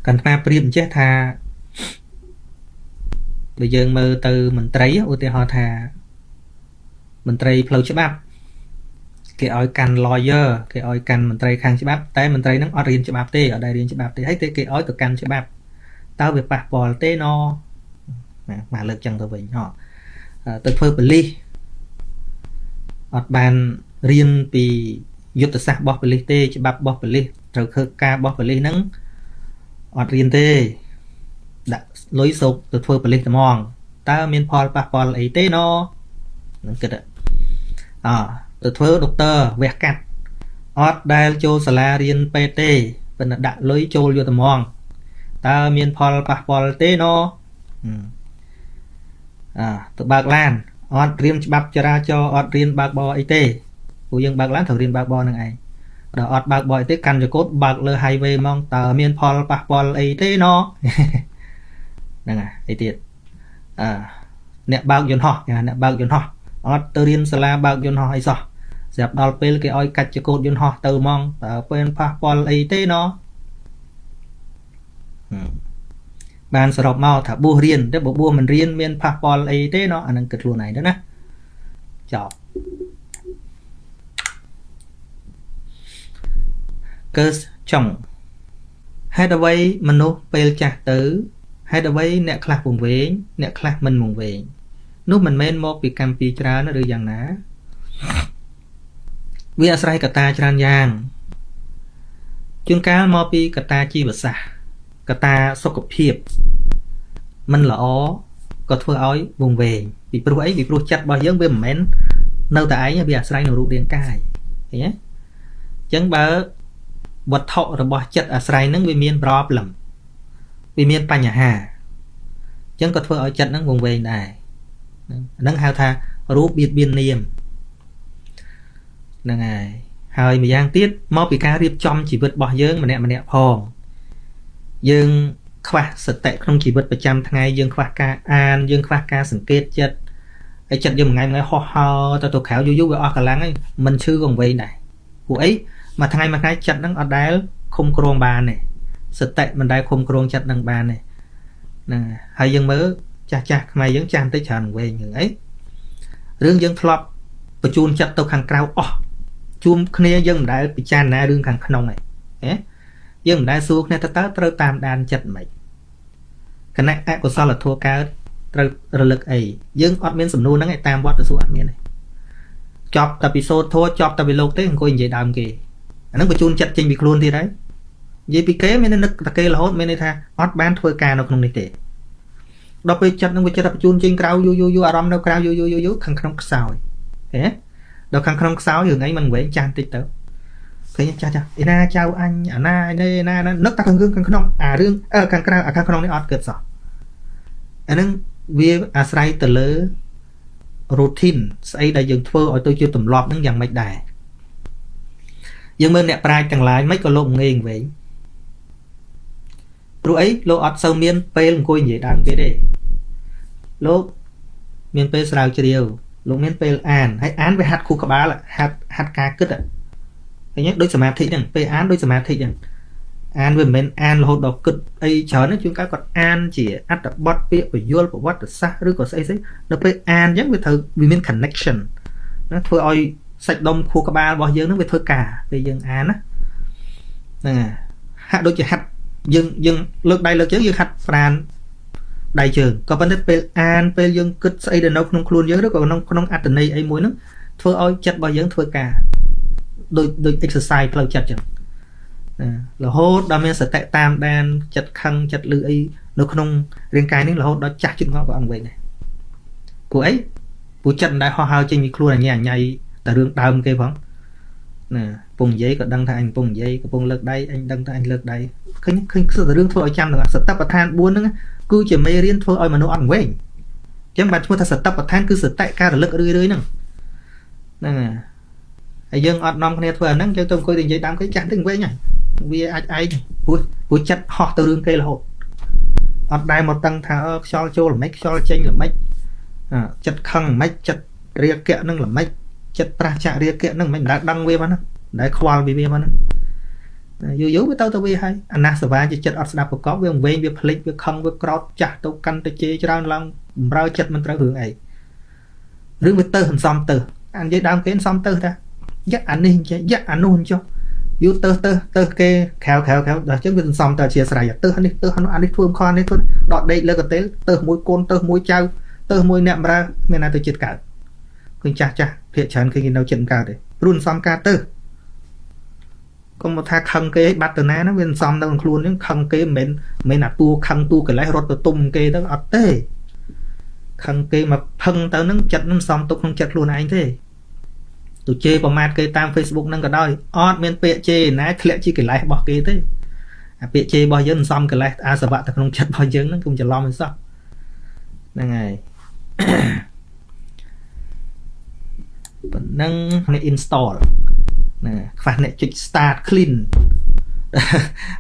កាន់អាត្មាប្រៀបអញ្ចេះថាបើយើងមើលទៅមន្ត្រីឧទាហរណ៍ថាមន្ត្រីផ្លូវច្បាប់គេឲ្យកាន់ lawyer គេឲ្យកាន់មន្ត្រីខាងច្បាប់តែមន្ត្រីហ្នឹងអត់រៀនច្បាប់ទេអត់ដែលរៀនច្បាប់ទេហើយគេឲ្យទៅកាន់ច្បាប់តើវាប៉ះពាល់ទេណមកលើកចឹងទៅវិញទៅធ្វើប៉ូលីសអត់បានរៀនពីយុទ្ធសាស្ត្ររបស់ប៉ូលីសទេច្បាប់របស់ប៉ូលីសត្រូវធ្វើការរបស់ប៉ូលីសហ្នឹងអត់រៀនទេដាក់លុយសោកទៅធ្វើប៉ូលីសតែហ្មងតើមានផលប៉ះពាល់អីទេនឹងគិតទៅធ្វើដុកទ័រវះកាត់អត់ដែលចូលសាលារៀនពេទ្យទេប៉ុន្តែដាក់លុយចូលយកតែហ្មងតើមានផលប៉ះពាល់ទេទៅបើកឡានអត់រៀនច្បាប់ចរាចរណ៍អត់រៀនបើកបរអីទេព្រោះយើងបើកឡានត្រូវរៀនបើកបរនឹងឯងដល់អត់បើកបរអីទេកាន់ចកូតបើកលើ highway ហ្មងតើមានផលប៉ះពាល់អីទេហ្នឹងហើយអីទៀតអ្នកបើកយន្តហោះអ្នកបើកយន្តហោះអត់ទៅរៀនសាលាបើកយន្តហោះអីសោះស្រាប់ដល់ពេលគេឲ្យកាច់ចកូតយន្តហោះទៅហ្មងតើពេលប៉ះពាល់អីទេបានសរុបមកថាបួសរៀនតែបើបួសមិនរៀនមានប៉ះពាល់អីទេអាហ្នឹងគិតខ្លួនឯងទៅណាចប់កើចង់ហេតុអ្វីមនុស្សពេលចាស់ទៅហេតុអ្វីអ្នកខ្លះពងវែងអ្នកខ្លះមិនពងវែងនោះមិនមែនមកពីកម្មពីច្រើនឬយ៉ាងណាវាអាស្រ័យកត្តាច្រើនយ៉ាងជួនកាលមកពីកត្តាជីវសាស្ត្រកត្តាសុខភាពមិនល្អក៏ធ្វើឲ្យវង្វេងពីព្រោះអីពីព្រោះចិត្តរបស់យើងវាមិនមែននៅតែឯងវាអាស្រ័យនឹងរូបរាងកាយឃើញទេអញ្ចឹងបើវត្ថុរបស់ចិត្តអាស្រ័យនឹងវាមានproblemវាមានបញ្ហាអញ្ចឹងក៏ធ្វើឲ្យចិត្តនឹងវង្វេងដែរហ្នឹងហៅថារូបបៀតបៀននាមហ្នឹងហើយម្យ៉ាងទៀតមកពីការរៀបចំជីវិតរបស់យើងម្នាក់ផងយើងខ្វះសតិក្នុងជីវិតប្រចាំថ្ងៃយើងខ្វះការអានយើងខ្វះការសង្កេតចិត្តហើយចិត្តយើងមួយថ្ងៃហោះហើរទៅក្រៅយូរវាអស់កម្លាំងហើយមិនឈឺក៏វែងដែរពួកអីមួយថ្ងៃចិត្តហ្នឹងអត់ដែលឃុំគ្រងបានទេសតិមិនដែលឃុំគ្រងចិត្តហ្នឹងបានទេហ្នឹងហើយយើងមើលចាស់ខ្មែរយើងចាស់បន្តិចច្រើនវែងហ្នឹងអីរឿងយើងធ្លាប់បញ្ជូនចិត្តទៅខាងក្រៅអស់ជួមគ្នាយើងមិនដែលពិចារណារឿងខាងក្នុងឯងយើងមិនដែលសួរគ្នាតើត្រូវតាមដានចិត្តមិនគណៈអកុសលធម៌កើតត្រូវរលឹកអីយើងអត់មានសំណួរហ្នឹងឯតាមវត្តទៅសួរអត់មានទេចប់តែពីសូត្រធម៌ចប់តែពីលោកទេអង្គុយនិយាយដើមគេអាហ្នឹងបញ្ជូនចិត្តចេញពីខ្លួនទៀតហើយនិយាយពីគេមាននឹកតែគេរហូតមានន័យថាអត់បានធ្វើការនៅក្នុងនេះទេដល់ពេលចិត្តនឹងវាចិត្តបញ្ជូនចេញក្រៅយូរអារម្មណ៍នៅក្រៅយូរខាងក្នុងខ្សោយដល់ខាងក្នុងខ្សោយរឿងអីមិនវែងចាស់តិចទៅឃើញចាស់ឯណាចៅអញអាណានេះណានឹកតែរឿងខាងក្នុងអារឿងខាងក្រៅខាងក្នុងនេះអត់គិតសោះ អាហ្នឹងវាអាស្រ័យទៅលើ routine ស្អីដែលយើងធ្វើឲ្យទៅជាទម្លាប់ហ្នឹងយ៉ាងម៉េចដែរយើងមើលអ្នកប្រាជ្ញទាំងឡាយមិនក៏លោកងាយវិញព្រោះអីលោកអត់សូវមានពេលអង្គុយនិយាយដើមគេទេលោកមានពេលស្រាវជ្រាវលោកមានពេលអានហើយអានវាហាត់ខួរក្បាលហាត់ការគិតឃើញទេដូចសមាធិហ្នឹងពេលអានដូចសមាធិហ្នឹងអានវាមិនមែនអានរហូតដល់គិតអីច្រើនទេជួនកាលគាត់អានជាអត្ថបទពាក្យពយល់ប្រវត្តិសាស្ត្រឬក៏ស្អីស្អីដល់ពេលអានអញ្ចឹងវាត្រូវវាមាន connection ណាធ្វើឲ្យសាច់ដុំខួរក្បាលរបស់យើងហ្នឹងវាធ្វើការពេលយើងអានណាហ្នឹងហើយហាក់ដូចជាហាត់យើងលើកដៃលើកជើងយើងហាត់ប្រានដៃជើងក៏ប៉ុន្តែពេលអានពេលយើងគិតស្អីដែលនៅក្នុងខ្លួនយើងឬក៏ក្នុងអត្តន័យអីមួយហ្នឹងធ្វើឲ្យចិត្តរបស់យើងធ្វើការដូច exercise ផ្លូវចិត្តអញ្ចឹងរហូតដល់មានសតិតាមដានចិត្តខឹងចិត្តលឺអីនៅក្នុងរាងកាយនេះរហូតដល់ចាស់ជិតងាប់ក៏អត់វិញដែរព្រោះអីព្រោះចិត្តមិនដែលហោះហើរចេញពីខ្លួនអញតែរឿងដើមគេផងណាពងនិយាយក៏ដឹងថាអញពងនិយាយកំពុងលើកដៃអញដឹងថាអញលើកដៃឃើញគឺរឿងធ្វើឲ្យចាំដល់សតិប្បដ្ឋាន4ហ្នឹងគឺជាមេរៀនធ្វើឲ្យមនុស្សអត់វែងអញ្ចឹងបានឈ្មោះថាសតិប្បដ្ឋានគឺសតិការរលឹករឿយហ្នឹងហ្នឹងហើយយើងអត់នាំគ្នាធ្វើអាហ្នឹងយើងទៅអង្គុយទៅនិយាយដើមគេចាស់ទៅវិញហើយវាអាចឯងព្រោះចិត្តហោះទៅរឿងគេរហូតអត់ដែលមកតឹងថាខ្យល់ចូលល្មិចខ្យល់ចេញល្មិចចិត្តខឹងល្មិចចិត្តរាគៈនឹងល្មិចចិត្តប្រះចាក់រាគៈនឹងមិនដែលដឹងវាមកហ្នឹងដែលខ្វល់វាមកហ្នឹងយូរវាទៅវាហើយអាណាសវាជាចិត្តអត់ស្ដាប់ប្រកបវាវែងវាភ្លេចវាខឹងវាក្រោតចាស់ទៅកាន់ទៅជេរច្រើនឡើងបំរើចិត្តមិនត្រូវរឿងអីរឿងវាទៅសំទៅអានិយាយដើមគេសំទៅថាយ៉ាអានេះចេះយ៉ាអានោះចុះយូរទៅគេក្រៅដល់ចឹងវាសំទៅអធិស្ឋានទៅអានេះអានេះធ្វើខននេះធ្វើដកដេកលើកន្ទេលទៅមួយកូនទៅមួយចៅទៅមួយអ្នកបម្រើមានតែទៅចិត្តកើតឃើញចាស់ភាកច្រើនគេនៅចិត្តកើតទេព្រោះសំកើតទៅកុំមកថាខឹងគេបាត់ទៅណាហ្នឹងវាសំនៅក្នុងខ្លួនហ្នឹងខឹងគេមិនមែនអាតួខឹងតួកិលេសរត់ទៅទុំគេទៅអត់ទេខឹងគេមកផឹងទៅហ្នឹងចិត្តហ្នឹងសំទុកក្នុងចិត្តខ្លួនឯងទេទៅជេរប្រមាថគេតាម Facebook ហ្នឹងក៏ដោយអត់មានពាក្យជេរណាធ្លាក់ជាកិលេសរបស់គេទេអាពាក្យជេររបស់យើងសំកិលេសអាសវៈទៅក្នុងចិត្តរបស់យើងហ្នឹងគុំច្រឡំឲ្យសោះហ្នឹងហើយប៉ុណ្ណឹងអ្នក install ណាខ្វះអ្នកចុច start clean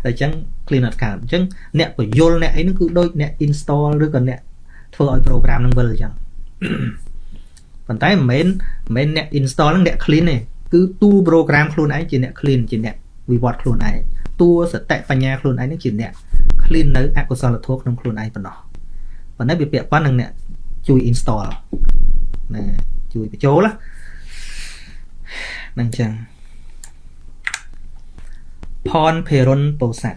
តែអញ្ចឹង clean អត់កើតអញ្ចឹងអ្នកបញ្យលអ្នកអីហ្នឹងគឺដូចអ្នក install ឬក៏អ្នកធ្វើឲ្យ program ហ្នឹងវិលអញ្ចឹងប៉ុន្តែមិនមែនអ្នក install ហ្នឹងអ្នក clean ទេគឺតួ program ខ្លួនឯងជាអ្នក clean ជាអ្នកវិវត្តខ្លួនឯងតួសតិបញ្ញាខ្លួនឯងហ្នឹងជាអ្នក clean នៅអកុសលធម៌ក្នុងខ្លួនឯងប៉ុណ្ណោះប៉ុន្តែវាពាក់ព័ន្ធនឹងអ្នកជួយ install ណាជួយបញ្ចូលហ្នឹងចឹងផនភេរុនពោស័ត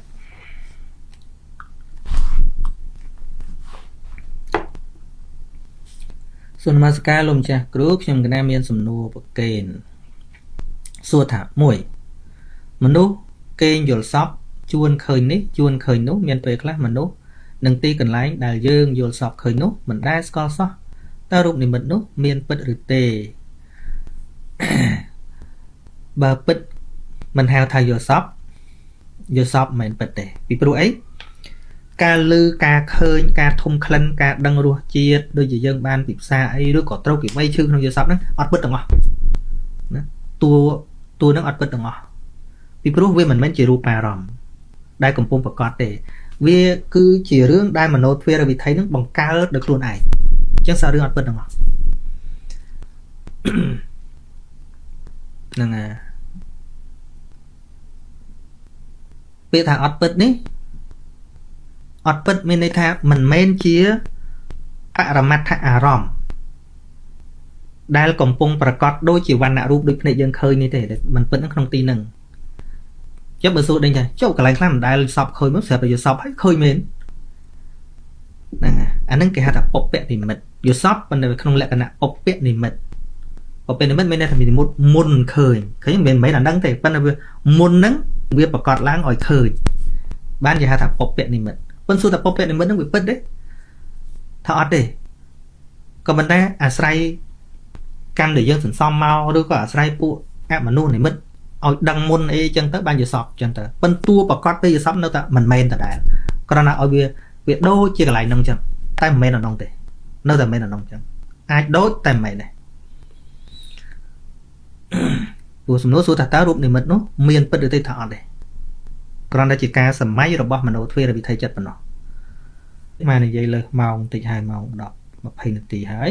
សូមនមស្ការលោកម្ចាស់គ្រូខ្ញុំកណាមានសំណួរប្រកេនសួរថា1មនុស្សគេងយល់សពជួនឃើញនេះជួនឃើញនោះមានពេលខ្លះមនុស្សនឹងទីកន្លែងដែលយើងយល់សពឃើញនោះមិនដែលស្គាល់សោះតើរូបនិមិត្តនោះមានពិតឬទេបើពិតមិនហៅថាយល់សពមិនមែនពិតទេពីព្រោះអីការលឺការឃើញការធំក្លិនការដឹងរសជាតិដូចជាយើងបានពិភាក្សាអីឬក៏ត្រូវពិវ័យឈឺក្នុងយល់សពហ្នឹងអត់ពិតទាំងអស់ណាតួហ្នឹងអត់ពិតទាំងអស់ពីព្រោះវាមិនមែនជារូបារម្មណ៍ដែលកំពុងប្រកបទេវាគឺជារឿងដែលមโนទ្វេរវិធ័យហ្នឹងបង្កើតដោយខ្លួនឯងអញ្ចឹងសាររឿងអត់ពិតទាំងអស់ហ្នឹងហើយពាក្យថាអត់ពិតនេះអត់ពិតមានន័យថាមិនមែនជាបរមត្ថអារម្មណ៍ដែលកំពុងប្រកបដូចជាវណ្ណរូបដូចភ្នែកយើងឃើញនេះទេមិនពិតក្នុងទីហ្នឹងចុះបើសួរដេញថាចុះកន្លែងខ្លះមិនដែលសពឃើញមកស្រាប់តែយល់សពហើយឃើញមែនហ្នឹងហើយអាហ្នឹងគេហៅថាពុព្វនិមិត្តយល់សពប៉ុន្តែក្នុងលក្ខណៈពុព្វនិមិត្តពុព្វនិមិត្តមានន័យថាមានមុនឃើញមិនមែនអាហ្នឹងទេប៉ុន្តែវាមុនហ្នឹងវាប្រកបឡើងឲ្យឃើញបានគេហៅថាពុព្វនិមិត្តប៉ុន្តែសួរថាពុព្វនិមិត្តហ្នឹងវាពិតទេថាអត់ទេក៏ប៉ុន្តែអាស្រ័យកម្មដែលយើងសន្សំមកឬក៏អាស្រ័យពួកអមនុស្សនិមិត្តឲ្យដឹងមុនអីចឹងទៅបានយល់សពចឹងទៅប៉ុន្តែតួប្រកបទៅយល់សពនៅតែមិនមែនដដែលគ្រាន់តែឲ្យវាដូចជាកន្លែងហ្នឹងចឹង តែមិនមែនអានោះទេនៅតែមិនមែនអានោះអញ្ចឹងអាចដូចតែមិនមែនដែរព្រោះសំណួរសួរថាតើរូបនិមិត្តនោះមានពិតឬទេថាអត់ទេគ្រាន់តែជាការសម័យរបស់មโนទ្វេរវិធ័យចិត្តប៉ុណ្ណោះមកនិយាយលើសម៉ោងតិចហើយម៉ោង10 20នាទីហើយ